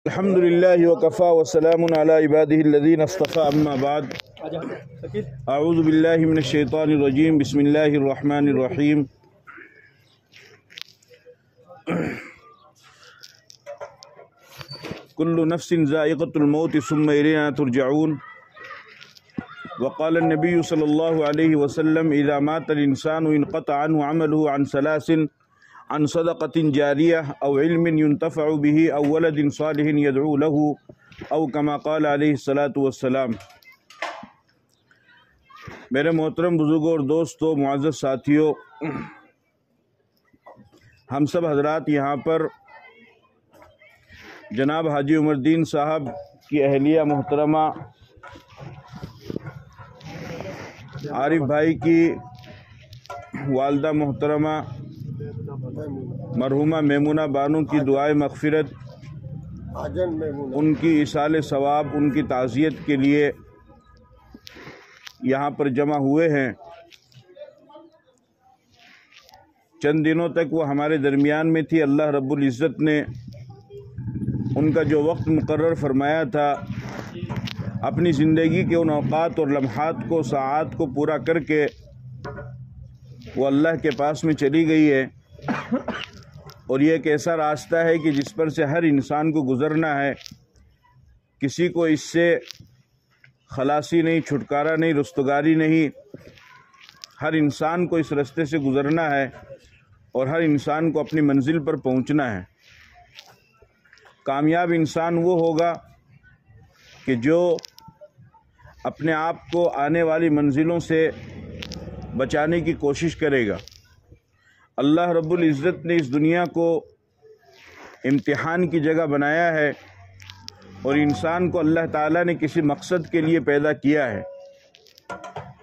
الحمد لله وكفى وسلام على عباده الذين اصطفى أما بعد أعوذ بالله من الشيطان الرجيم بسم الله الرحمن الرحيم كل نفس ذائقة الموت ثم إلينا ترجعون وقال النبي صلى الله عليه وسلم إذا مات الإنسان انقطع عنه عمله عن ثلاث عن صدقة جارية أو علم ينتفع به أو ولد صالح يدعو له أو كما قال عليه الصلاة والسلام۔ میرے محترم بزرگوں اور دوستوں، معزز ساتھیوں، ہم سب حضرات یہاں پر جناب حاجی عمر الدین صاحب کی اہلیہ محترمہ عارف بھائی کی والدہ محترمہ مرحومہ میمونہ بانو کی دعائے مغفرت، ان کی ایصال ثواب، ان کی تعزیت کے لیے یہاں پر جمع ہوئے ہیں۔ چند دنوں تک وہ ہمارے درمیان میں تھی۔ اللہ رب العزت نے ان کا جو وقت مقرر فرمایا تھا، اپنی زندگی کے ان اوقات اور لمحات کو، ساعات کو پورا کر کے وہ اللہ کے پاس میں چلی گئی ہے۔ اور یہ ایک ایسا راستہ ہے کہ جس پر سے ہر انسان کو گزرنا ہے، کسی کو اس سے خلاصی نہیں، چھٹکارا نہیں، رستگاری نہیں۔ ہر انسان کو اس راستے سے گزرنا ہے اور ہر انسان کو اپنی منزل پر پہنچنا ہے۔ کامیاب انسان وہ ہوگا کہ جو اپنے آپ کو آنے والی منزلوں سے بچانے کی کوشش کرے گا۔ اللہ رب العزت نے اس دنیا کو امتحان کی جگہ بنایا ہے اور انسان کو اللہ تعالیٰ نے کسی مقصد کے لیے پیدا کیا ہے۔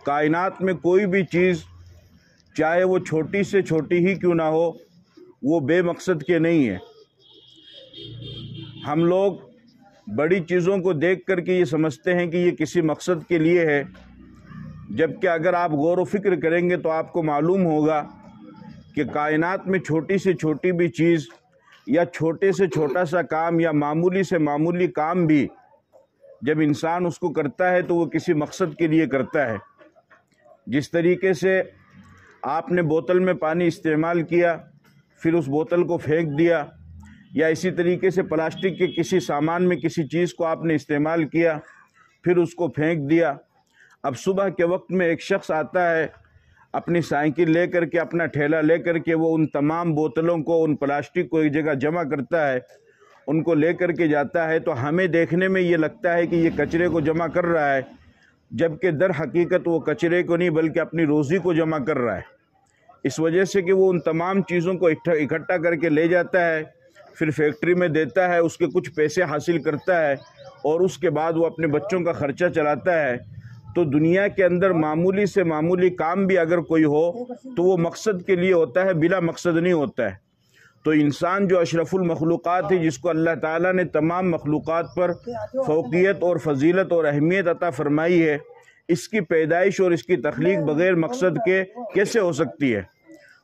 کائنات میں کوئی بھی چیز، چاہے وہ چھوٹی سے چھوٹی ہی کیوں نہ ہو، وہ بے مقصد کے نہیں ہے۔ ہم لوگ بڑی چیزوں کو دیکھ کر کے یہ سمجھتے ہیں کہ یہ کسی مقصد کے لیے ہے، جبکہ اگر آپ غور و فکر کریں گے تو آپ کو معلوم ہوگا کہ کائنات میں چھوٹی سے چھوٹی بھی چیز یا چھوٹے سے چھوٹا سا کام یا معمولی سے معمولی کام بھی جب انسان اس کو کرتا ہے تو وہ کسی مقصد کے لیے کرتا ہے۔ جس طریقے سے آپ نے بوتل میں پانی استعمال کیا، پھر اس بوتل کو پھینک دیا، یا اسی طریقے سے پلاسٹک کے کسی سامان میں کسی چیز کو آپ نے استعمال کیا، پھر اس کو پھینک دیا۔ اب صبح کے وقت میں ایک شخص آتا ہے، اپنی سائیکل لے کر کے، اپنا ٹھیلا لے کر کے، وہ ان تمام بوتلوں کو، ان پلاسٹک کو ایک جگہ جمع کرتا ہے، ان کو لے کر کے جاتا ہے۔ تو ہمیں دیکھنے میں یہ لگتا ہے کہ یہ کچرے کو جمع کر رہا ہے، جبکہ در حقیقت وہ کچرے کو نہیں بلکہ اپنی روزی کو جمع کر رہا ہے۔ اس وجہ سے کہ وہ ان تمام چیزوں کو اکٹھا کر کے لے جاتا ہے، پھر فیکٹری میں دیتا ہے، اس کے کچھ پیسے حاصل کرتا ہے اور اس کے بعد وہ اپنے بچوں کا خرچہ چلاتا ہے۔ تو دنیا کے اندر معمولی سے معمولی کام بھی اگر کوئی ہو تو وہ مقصد کے لیے ہوتا ہے، بلا مقصد نہیں ہوتا ہے۔ تو انسان جو اشرف المخلوقات ہے، جس کو اللہ تعالیٰ نے تمام مخلوقات پر فوقیت اور فضیلت اور اہمیت عطا فرمائی ہے، اس کی پیدائش اور اس کی تخلیق بغیر مقصد کے کیسے ہو سکتی ہے؟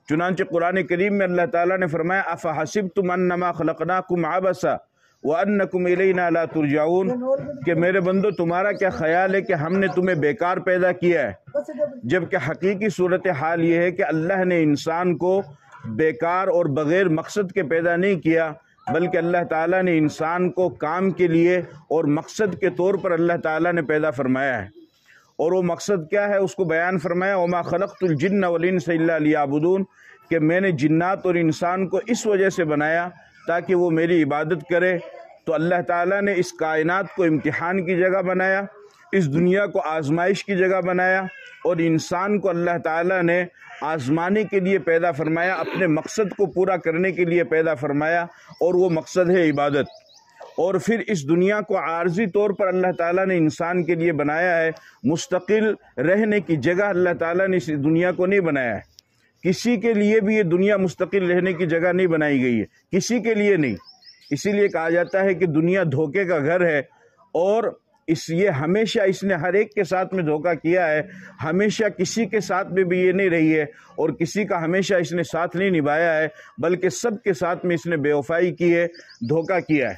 چنانچہ قرآن کریم میں اللہ تعالیٰ نے فرمایا أَفَحَسِبْتُمْ أَنَّمَا خَلَقْنَاكُمْ عَبَثًا وَأَنَّكُمْ إِلَيْنَا لَا تُرْجَعُونَ، کہ میرے بندو تمہارا کیا خیال ہے کہ ہم نے تمہیں بیکار پیدا کیا ہے؟ جبکہ حقیقی صورتحال یہ ہے کہ اللہ نے انسان کو بیکار اور بغیر مقصد کے پیدا نہیں کیا، بلکہ اللہ تعالیٰ نے انسان کو کام کے لیے اور مقصد کے طور پر اللہ تعالیٰ نے پیدا فرمایا ہے۔ اور وہ مقصد کیا ہے اس کو بیان فرمایا، وَمَا خَلَقْتُ الْجِنَّ وَالْإِنسَ إِلَّا لِيَعْبُدُونَ، کہ میں نے جنات اور انسان کو اس وجہ سے بنایا تاکہ وہ میری عبادت کرے۔ تو اللہ تعالیٰ نے اس کائنات کو امتحان کی جگہ بنایا، اس دنیا کو آزمائش کی جگہ بنایا، اور انسان کو اللہ تعالیٰ نے آزمانے کے لیے پیدا فرمایا، اپنے مقصد کو پورا کرنے کے لیے پیدا فرمایا، اور وہ مقصد ہے عبادت۔ اور پھر اس دنیا کو عارضی طور پر اللہ تعالیٰ نے انسان کے لیے بنایا ہے، مستقل رہنے کی جگہ اللہ تعالیٰ نے اس دنیا کو نہیں بنایا ہے۔ کسی کے لیے بھی یہ دنیا مستقل رہنے کی جگہ نہیں بنائی گئی ہے، کسی کے لیے نہیں۔ اسی لیے کہا جاتا ہے کہ دنیا دھوکے کا گھر ہے، اور یہ ہمیشہ اس نے ہر ایک کے ساتھ میں دھوکہ کیا ہے، ہمیشہ کسی کے ساتھ میں بھی یہ نہیں رہی ہے، اور کسی کا ہمیشہ اس نے ساتھ نہیں نبھایا ہے، بلکہ سب کے ساتھ میں اس نے بے وفائی کی ہے، دھوکہ کیا ہے۔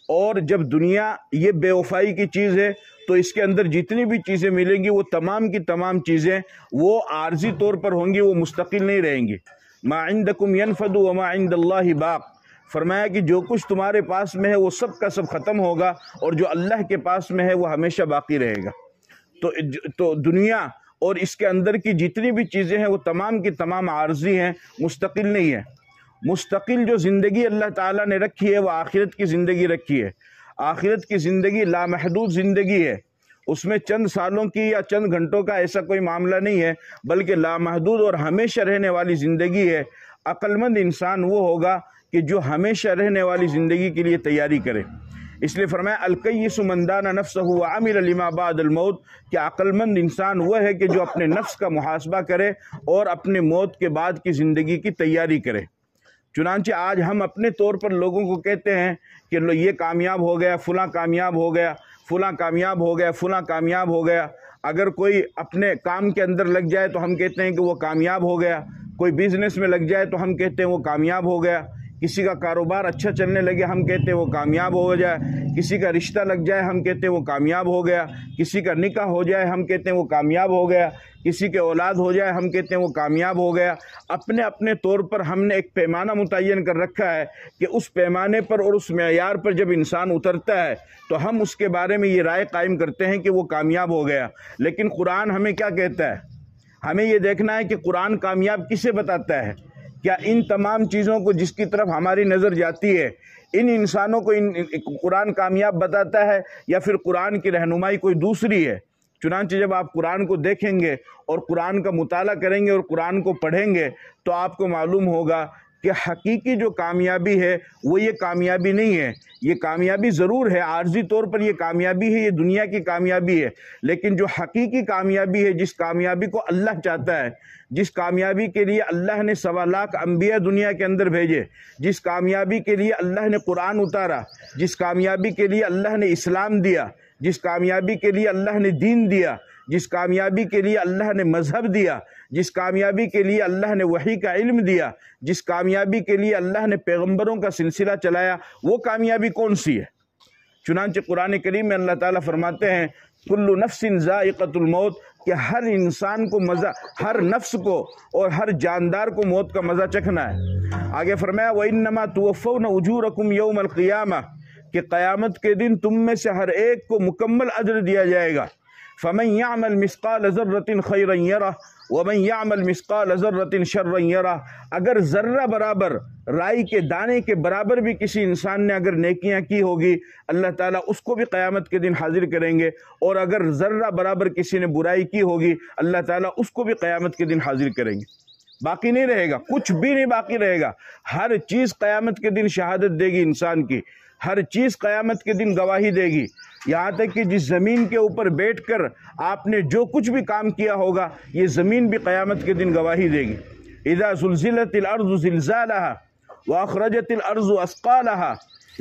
اور جب دنیا یہ بے وفائی کی چیز ہے تو اس کے اندر جتنی بھی چیزیں ملیں گی وہ تمام کی تمام چیزیں وہ عارضی طور پر ہوں گی، وہ مستقل نہیں رہیں گی۔ ما عندکم ینفد وما عند اللہ باق، فرمایا کہ جو کچھ تمہارے پاس میں ہے وہ سب کا سب ختم ہوگا، اور جو اللہ کے پاس میں ہے وہ ہمیشہ باقی رہے گا۔ تو دنیا اور اس کے اندر کی جتنی بھی چیزیں ہیں وہ تمام کی تمام عارضی ہیں، مستقل نہیں ہے۔ مستقل جو زندگی اللہ تعالیٰ نے رکھی ہے وہ آخرت کی زندگی رکھی ہے۔ آخرت کی زندگی لامحدود زندگی ہے، اس میں چند سالوں کی یا چند گھنٹوں کا ایسا کوئی معاملہ نہیں ہے، بلکہ لامحدود اور ہمیشہ رہنے والی زندگی ہے۔ عقل مند انسان وہ ہوگا کہ جو ہمیشہ رہنے والی زندگی کے لیے تیاری کرے۔ اس لیے فرمایا الکیس من دان نفسہ وعمل لما بعد الموت، کہ عقل مند انسان وہ ہے کہ جو اپنے نفس کا محاسبہ کرے اور اپنے موت کے بعد کی زندگی کی تیاری کرے۔ چنانچہ آج ہم اپنے طور پر لوگوں کو کہتے ہیں کہ یہ کامیاب ہو گیا، فلاں کامیاب ہو گیا، فلاں کامیاب ہو گیا، فلاں کامیاب ہو گیا۔ اگر کوئی اپنے کام کے اندر لگ جائے تو ہم کہتے ہیں کہ وہ کامیاب ہو گیا، کوئی بزنس میں لگ جائے تو ہم کہتے ہیں وہ کامیاب ہو گیا، کسی کا کاروبار اچھا چلنے لگے ہم کہتے ہیں وہ کامیاب ہو جائے، کسی کا رشتہ لگ جائے ہم کہتے ہیں وہ کامیاب ہو گیا، کسی کا نکاح ہو جائے ہم کہتے ہیں وہ کامیاب ہو گیا، کسی کے اولاد ہو جائے ہم کہتے ہیں وہ کامیاب ہو گیا۔ اپنے اپنے طور پر ہم نے ایک پیمانہ متعین کر رکھا ہے کہ اس پیمانے پر اور اس معیار پر جب انسان اترتا ہے تو ہم اس کے بارے میں یہ رائے قائم کرتے ہیں کہ وہ کامیاب ہو گیا۔ لیکن قرآن ہمیں کیا کہتا ہے؟ ہمیں یہ دیکھنا ہے کہ قرآن کامیاب کسے بتاتا ہے۔ کیا ان تمام چیزوں کو جس کی طرف ہماری نظر جاتی ہے ان انسانوں کو قرآن کامیاب بتاتا ہے، یا پھر قرآن کی رہنمائی کوئی دوسری ہے؟ چنانچہ جب آپ قرآن کو دیکھیں گے اور قرآن کا مطالعہ کریں گے اور قرآن کو پڑھیں گے تو آپ کو معلوم ہوگا کہ حقیقی جو کامیابی ہے وہ یہ کامیابی نہیں ہے۔ یہ کامیابی ضرور ہے، عارضی طور پر یہ کامیابی ہے، یہ دنیا کی کامیابی ہے، لیکن جو حقیقی کامیابی ہے، جس کامیابی کو اللہ چاہتا ہے، جس کامیابی کے لیے اللہ نے 1.25 لاکھ انبیاء دنیا کے اندر بھیجے، جس کامیابی کے لیے اللہ نے قرآن اتارا، جس کامیابی کے لیے اللہ نے اسلام دیا، جس کامیابی کے لیے اللہ نے دین دیا، جس کامیابی کے لیے اللہ نے مذہب دیا، جس کامیابی کے لیے اللہ نے وحی کا علم دیا، جس کامیابی کے لیے اللہ نے پیغمبروں کا سلسلہ چلایا، وہ کامیابی کون سی ہے؟ چنانچہ قرآن کریم میں اللہ تعالیٰ فرماتے ہیں کل نفس ذائقۃ الموت، کہ ہر انسان کو مزہ، ہر نفس کو اور ہر جاندار کو موت کا مزہ چکھنا ہے۔ آگے فرمایا وَإِنَّمَا تُوَفَّوْنَ أُجُورَكُمْ يَوْمَ الْقِيَامَةِ، کہ قیامت کے دن تم میں سے ہر ایک کو مکمل اجر دیا جائے گا۔ فَمَنْ يَعْمَلْ مِثْقَالَ ذَرَّةٍ خَيْرًا يَرَهُ وَمَنْ يَعْمَلْ مِثْقَالَ ذَرَّةٍ شَرًّا يَرَهُ، اگر ذرہ برابر، رائی کے دانے کے برابر بھی کسی انسان نے اگر نیکیاں کی ہوگی اللہ تعالیٰ اس کو بھی قیامت کے دن حاضر کریں گے، اور اگر ذرہ برابر کسی نے برائی کی ہوگی اللہ تعالیٰ اس کو بھی قیامت کے دن حاضر کریں گے۔ باقی نہیں رہے گا، کچھ بھی نہیں باقی رہے گا، ہر چیز قیامت کے دن شہادت دے گی انسان کی، ہر چیز قیامت کے دن گواہی دے گی، یہاں تک کہ جس زمین کے اوپر بیٹھ کر آپ نے جو کچھ بھی کام کیا ہوگا یہ زمین بھی قیامت کے دن گواہی دے گی۔ اذا زلزلت الارض زلزالها واخرجت الارض اثقالها،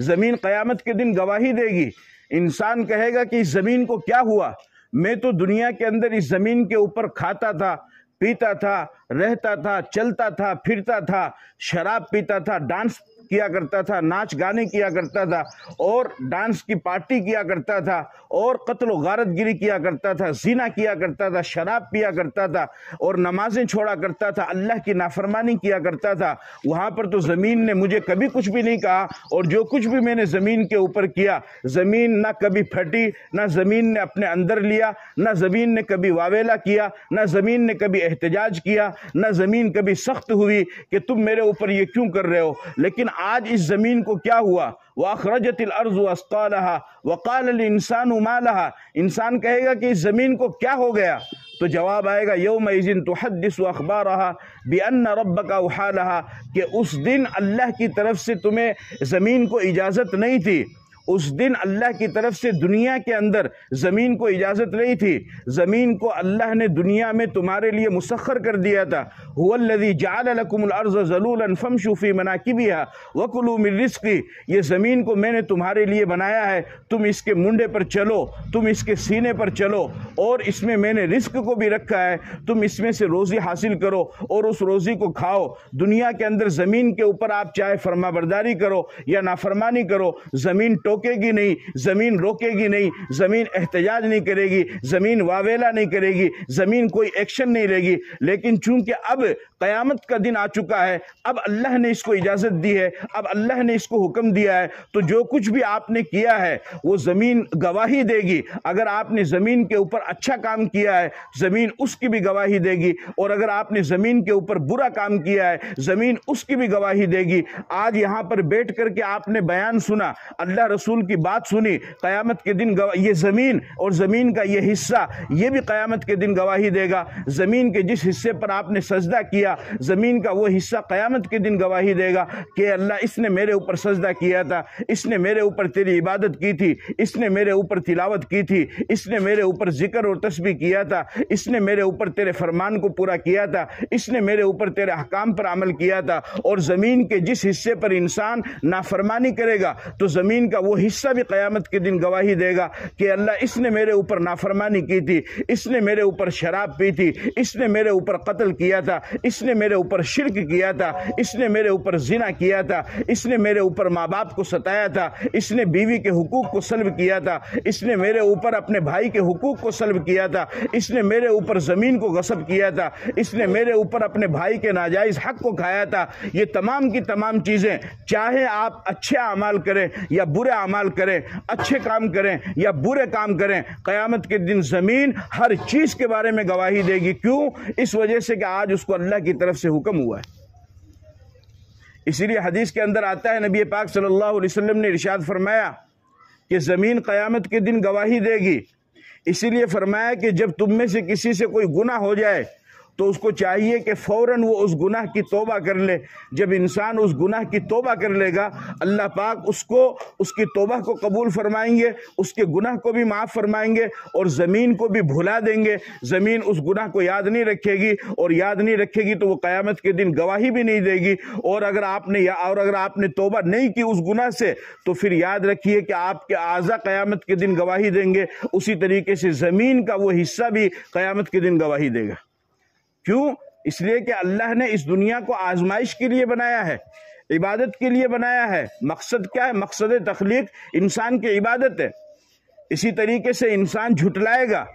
زمین قیامت کے دن گواہی دے گی۔ انسان کہے گا کہ اس زمین کو کیا ہوا، میں تو دنیا کے اندر اس زمین کے اوپر کھاتا تھا، پیتا تھا، رہتا تھا، چلتا تھا، پھرتا تھا، شراب پیتا تھا، ڈانس کیا کرتا تھا، ناچ گانے کیا کرتا تھا، اور ڈانس کی پارٹی کیا کرتا تھا، اور قتل و غارت گری کیا کرتا تھا، زنا کیا کرتا تھا، شراب پیا کرتا تھا، اور نمازیں چھوڑا کرتا تھا، اللہ کی نافرمانی کیا کرتا تھا۔ وہاں پر تو زمین نے مجھے کبھی کچھ بھی نہیں کہا، اور جو کچھ بھی میں نے زمین کے اوپر کیا زمین نہ کبھی پھٹی، نہ زمین نے اپنے اندر لیا، نہ زمین نے کبھی واویلا کیا، نہ زمین نے کبھی احتجاج کیا، نہ زمین کبھی سخت ہوئی کہ تم میرے اوپر یہ کیوں کر رہے ہو۔ لیکن آج اس زمین کو کیا ہوا، وَأَخْرَجَتِ الْأَرْضُ أَثْقَالَهَا وَقَالَ الْإِنسَانُ مَا لَهَا، انسان کہے گا کہ اس زمین کو کیا ہو گیا، تو جواب آئے گا يَوْمَئِذٍ تُحَدِّثُ أَخْبَارَهَا بِأَنَّ رَبَّكَ أَوْحَىٰ لَهَا، کہ اس دن اللہ کی طرف سے تمہیں زمین کو اجازت نہیں تھی، اس دن اللہ کی طرف سے دنیا کے اندر زمین کو اجازت نہیں تھی، زمین کو اللہ نے دنیا میں تمہارے لیے مسخر کر دیا تھا۔ هو الذي جعل لكم الارض ذلولا فامشوا في مناكبها وكلوا من رزقه، یہ زمین کو میں نے تمہارے لیے بنایا ہے، تم اس کے منڈے پر چلو، تم اس کے سینے پر چلو، اور اس میں نے رزق کو بھی رکھا ہے، تم اس میں سے روزی حاصل کرو اور اس روزی کو کھاؤ۔ دنیا کے اندر زمین کے اوپر آپ چاہے فرما برداری کرو یا نافرمانی کرو، زمین ٹوک ٹوکے گی نہیں, زمین روکے گی نہیں, زمین احتجاج نہیں کرے گی, زمین واویلا نہیں کرے گی, زمین کوئی ایکشن نہیں لے گی. لیکن چونکہ اب قیامت کا دن آ چکا ہے, اب اللہ نے اس کو اجازت دی ہے, اب اللہ نے اس کو حکم دیا ہے, تو جو کچھ بھی آپ نے کیا ہے وہ زمین گواہی دے گی. اگر آپ نے زمین کے اوپر اچھا کام کیا ہے زمین اس کی بھی گواہی دے گی, اور اگر آپ نے زمین کے اوپر برا کام کیا ہے زمین اس کی بھی گواہی دے گی. آج یہاں پر بیٹھ کر کے آپ نے بیان سنا, اللہ رسول کی بات سنی, قیامت کے دن یہ زمین اور زمین کا یہ حصہ یہ بھی قیامت کے دن گواہی دے گا. زمین کے جس حصے پر آپ نے سجدہ کیا زمین کا وہ حصہ قیامت کے دن گواہی دے گا کہ اللہ اس نے میرے اوپر سجدہ کیا تھا, اس نے میرے اوپر تیری عبادت کی تھی, اس نے میرے اوپر تلاوت کی تھی, اس نے میرے اوپر ذکر اور تسبیح کیا تھا, اس نے میرے اوپر تیرے فرمان کو پورا کیا تھا, اس نے میرے اوپر تیرے احکام پر عمل کیا تھا. اور زمین کے جس حصے پر انسان نافرمانی کرے گا تو زمین کا وہ حصہ بھی قیامت کے دن گواہی دے گا کہ اللہ اس نے میرے اوپر نافرمانی کی تھی, اس نے میرے اوپر شراب پی تھی, اس نے میرے اوپر قتل کیا تھا, اس نے میرے اوپر شرک کیا تھا, اس نے میرے اوپر زنا کیا تھا, اس نے میرے اوپر ماں باپ کو ستایا تھا, اس نے بیوی کے حقوق کو سلب کیا تھا, اس نے میرے اوپر اپنے بھائی کے حقوق کو سلب کیا تھا, اس نے میرے اوپر زمین کو غصب کیا تھا, اس نے میرے اوپر اپنے بھائی کے ناجائز حق کو کھایا تھا. یہ تمام کی تمام چیزیں, چاہے آپ اچھے اعمال کریں یا برے اعمال کریں, اچھے کام کریں یا برے کام کریں, قیامت کے دن زمین ہر چیز کے بارے میں گواہی دے گی. کیوں؟ اس وجہ سے کہ آج اس کو اللہ کی طرف سے حکم ہوا ہے. اسی لیے حدیث کے اندر آتا ہے, نبی پاک صلی اللہ علیہ وسلم نے ارشاد فرمایا کہ زمین قیامت کے دن گواہی دے گی. اسی لیے فرمایا کہ جب تم میں سے کسی سے کوئی گناہ ہو جائے تو اس کو چاہیے کہ فوراً وہ اس گناہ کی توبہ کر لے. جب انسان اس گناہ کی توبہ کر لے گا اللہ پاک اس کی توبہ کو قبول فرمائیں گے, اس کے گناہ کو بھی معاف فرمائیں گے, اور زمین کو بھی بھلا دیں گے. زمین اس گناہ کو یاد نہیں رکھے گی, اور یاد نہیں رکھے گی تو وہ قیامت کے دن گواہی بھی نہیں دے گی. اور اگر آپ نے توبہ نہیں کی اس گناہ سے تو پھر یاد رکھیے کہ آپ کے اعضاء قیامت کے دن گواہی دیں گے. اسی طریقے سے زمین کا وہ حصہ بھی قیامت کے دن گواہی دے گا. کیوں؟ اس لیے کہ اللہ نے اس دنیا کو آزمائش کے لیے بنایا ہے, عبادت کے لیے بنایا ہے. مقصد کیا ہے؟ مقصد تخلیق انسان کی عبادت ہے. اسی طریقے سے انسان جھٹلائے گا,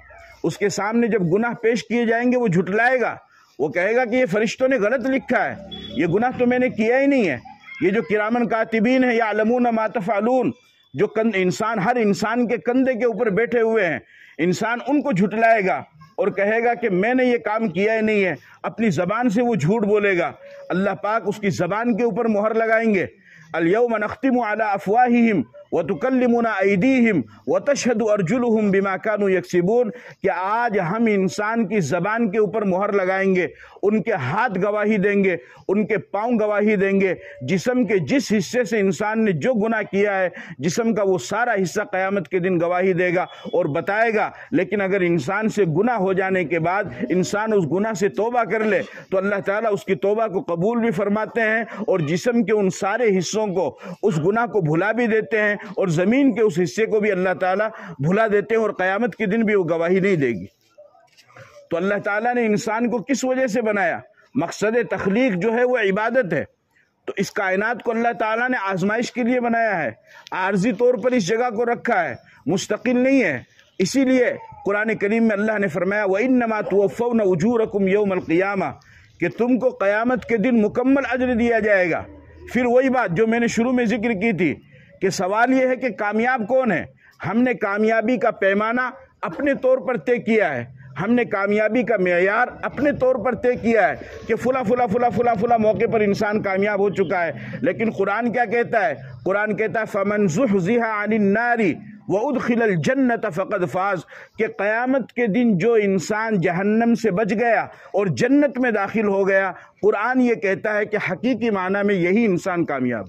اس کے سامنے جب گناہ پیش کیے جائیں گے وہ جھٹلائے گا, وہ کہے گا کہ یہ فرشتوں نے غلط لکھا ہے, یہ گناہ تو میں نے کیا ہی نہیں ہے. یہ جو کرامن کاتبین ہیں یعلمون ما تفعلون, جو ہر انسان کے کندھے کے اوپر بیٹھے ہوئے ہیں, انسان ان کو جھٹلائے گا اور کہے گا کہ میں نے یہ کام کیا ہی نہیں ہے. اپنی زبان سے وہ جھوٹ بولے گا. اللہ پاک اس کی زبان کے اوپر مہر لگائیں گے. اليوم نختم على افواههم وتكلمنا ايديهم وتشهد ارجلهم بما كانوا يكسبون, کہ آج ہم انسان کی زبان کے اوپر مہر لگائیں گے, ان کے ہاتھ گواہی دیں گے, ان کے پاؤں گواہی دیں گے. جسم کے جس حصے سے انسان نے جو گناہ کیا ہے جسم کا وہ سارا حصہ قیامت کے دن گواہی دے گا اور بتائے گا. لیکن اگر انسان سے گناہ ہو جانے کے بعد انسان اس گناہ سے توبہ کر لے تو اللہ تعالیٰ اس کی توبہ کو قبول بھی فرماتے ہیں, اور جسم کے ان سارے حصوں کو, اس گناہ کو بھلا بھی دیتے ہیں, اور زمین کے اس حصے کو بھی اللہ تعالیٰ بھلا دیتے ہیں, اور قیامت کے دن بھی وہ گواہی نہیں دے گی. تو اللہ تعالیٰ نے انسان کو کس وجہ سے بنایا؟ مقصد تخلیق جو ہے وہ عبادت ہے. تو اس کائنات کو اللہ تعالیٰ نے آزمائش کے لیے بنایا ہے, عارضی طور پر اس جگہ کو رکھا ہے, مستقل نہیں ہے. اسی لیے قرآن کریم میں اللہ نے فرمایا وَإِنَّمَا تُوَفَّوْنَ أُجُورَكُمْ يَوْمَ الْقِيَامَةِ, کہ تم کو قیامت کے دن مکمل اجر دیا جائے گا. پھر وہی بات جو میں نے شروع میں ذکر کی تھی کہ سوال یہ ہے کہ کامیاب کون ہے؟ ہم نے کامیابی کا پیمانہ اپنے طور پر طے کیا ہے, ہم نے کامیابی کا معیار اپنے طور پر طے کیا ہے کہ فلا موقع پر انسان کامیاب ہو چکا ہے. لیکن قرآن کیا کہتا ہے؟ قرآن کہتا ہے فَمَنْ زُحْزِحَ عَنِ النَّارِ وَأُدْخِلَ الْجَنَّةَ فَقَدْ فَازَ, کہ قیامت کے دن جو انسان جہنم سے بچ گیا اور جنت میں داخل ہو گیا, قرآن یہ کہتا ہے کہ حقیقی معنی میں یہی انسان کامیاب.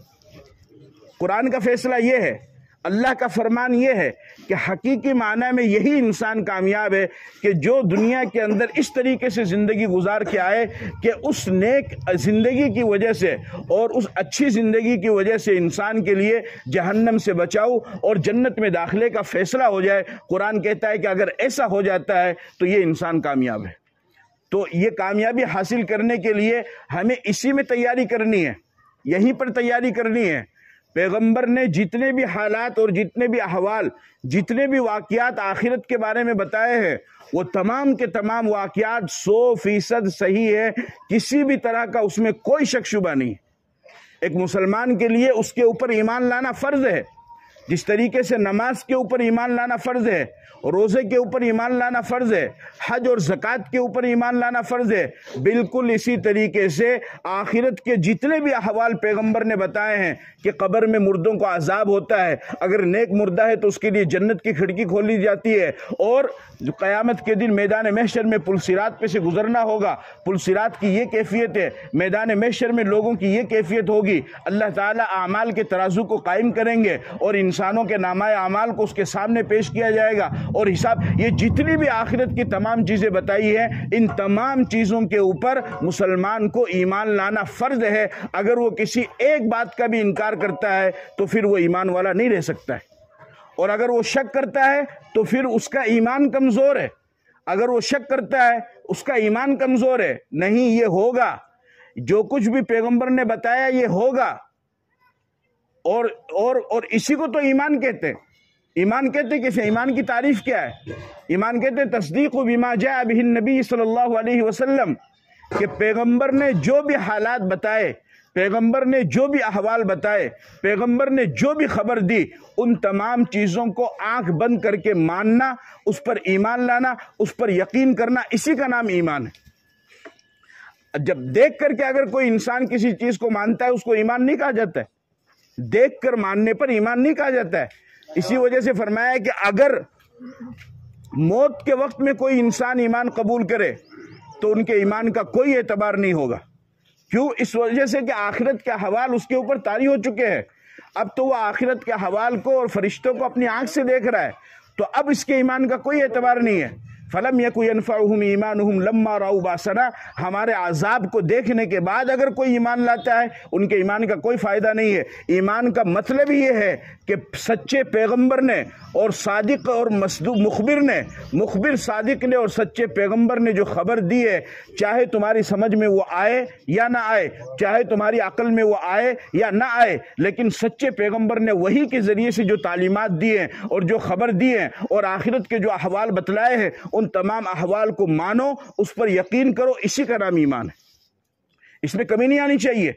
قرآن کا فیصلہ یہ ہے, اللہ کا فرمان یہ ہے کہ حقیقی معنی میں یہی انسان کامیاب ہے کہ جو دنیا کے اندر اس طریقے سے زندگی گزار کے آئے کہ اس نیک زندگی کی وجہ سے اور اس اچھی زندگی کی وجہ سے انسان کے لیے جہنم سے بچاؤ اور جنت میں داخلے کا فیصلہ ہو جائے. قرآن کہتا ہے کہ اگر ایسا ہو جاتا ہے تو یہ انسان کامیاب ہے. تو یہ کامیابی حاصل کرنے کے لیے ہمیں اسی میں تیاری کرنی ہے, یہیں پر تیاری کرنی ہے. پیغمبر نے جتنے بھی حالات اور جتنے بھی احوال، جتنے بھی واقعات آخرت کے بارے میں بتائے ہیں، وہ تمام کے تمام واقعات 100% صحیح ہے، کسی بھی طرح کا اس میں کوئی شک شبہ نہیں۔ ایک مسلمان کے لیے اس کے اوپر ایمان لانا فرض ہے، جس طریقے سے نماز کے اوپر ایمان لانا فرض ہے، روزے کے اوپر ایمان لانا فرض ہے، حج اور زکوٰۃ کے اوپر ایمان لانا فرض ہے، بالکل اسی طریقے سے آخرت کے جتنے بھی احوال پیغمبر نے بتائے ہیں کہ قبر میں مردوں کو عذاب ہوتا ہے، اگر نیک مردہ ہے تو اس کے لیے جنت کی کھڑکی کھولی جاتی ہے، اور جو قیامت کے دن میدان محشر میں پل صراط پہ سے گزرنا ہوگا، پل صراط کی یہ کیفیت ہے، میدان محشر میں لوگوں کی یہ کیفیت ہوگی، اللہ تعالیٰ اعمال کے ترازو کو قائم کریں گے اور انسانوں کے نامہ اعمال کو اس کے سامنے پیش کیا جائے گا اور حساب۔ یہ جتنی بھی آخرت کی تمام چیزیں بتائی ہیں، ان تمام چیزوں کے اوپر مسلمان کو ایمان لانا فرض ہے۔ اگر وہ کسی ایک بات کا بھی انکار کرتا ہے تو پھر وہ ایمان والا نہیں رہ سکتا ہے، اور اگر وہ شک کرتا ہے تو پھر اس کا ایمان کمزور ہے۔ اگر وہ شک کرتا ہے اس کا ایمان کمزور ہے، نہیں یہ ہوگا، جو کچھ بھی پیغمبر نے بتایا یہ ہوگا، اور اسی کو تو ایمان کہتے ہیں۔ ایمان کہتے کیسے؟ ایمان کی تعریف کیا ہے؟ ایمان کہتے ہیں تصدیق بما جاء بہ النبی صلی اللہ علیہ وسلم، کہ پیغمبر نے جو بھی حالات بتائے، پیغمبر نے جو بھی احوال بتائے، پیغمبر نے جو بھی خبر دی، ان تمام چیزوں کو آنکھ بند کر کے ماننا، اس پر ایمان لانا، اس پر یقین کرنا، اسی کا نام ایمان ہے۔ جب دیکھ کر کے اگر کوئی انسان کسی چیز کو مانتا ہے اس کو ایمان نہیں کہا جاتا ہے، دیکھ کر ماننے پر ایمان نہیں کہا جاتا ہے۔ اسی وجہ سے فرمایا کہ اگر موت کے وقت میں کوئی انسان ایمان قبول کرے تو ان کے ایمان کا کوئی اعتبار نہیں ہوگا۔ کیوں؟ اس وجہ سے کہ آخرت کے حوال اس کے اوپر طاری ہو چکے ہیں۔ اب تو وہ آخرت کے حوال کو اور فرشتوں کو اپنی آنکھ سے دیکھ رہا ہے، تو اب اس کے ایمان کا کوئی اعتبار نہیں ہے۔ فَلَمْ يَكُ يَنْفَعُهُمْ إِيمَانُهُمْ لَمَّا رَأَوْا بَأْسَنَا، ہمارے عذاب کو دیکھنے کے بعد اگر کوئی ایمان لاتا ہے ان کے ایمان کا کوئی فائدہ نہیں ہے۔ ایمان کا مطلب یہ ہے کہ سچے پیغمبر نے اور صادق اور مصدوق مخبر صادق نے اور سچے پیغمبر نے جو خبر دی ہے، چاہے تمہاری سمجھ میں وہ آئے یا نہ آئے، چاہے تمہاری عقل میں وہ آئے یا نہ آئے، لیکن سچے پیغمبر نے وحی کے ذریعے سے جو تعلیمات دی ہیں اور جو خبر دی ہیں اور آخرت کے جو احوال بتلائے ہیں، ان تمام احوال کو مانو، اس پر یقین کرو، اسی کا نام ایمان ہے۔ اس میں کمی نہیں آنی چاہیے،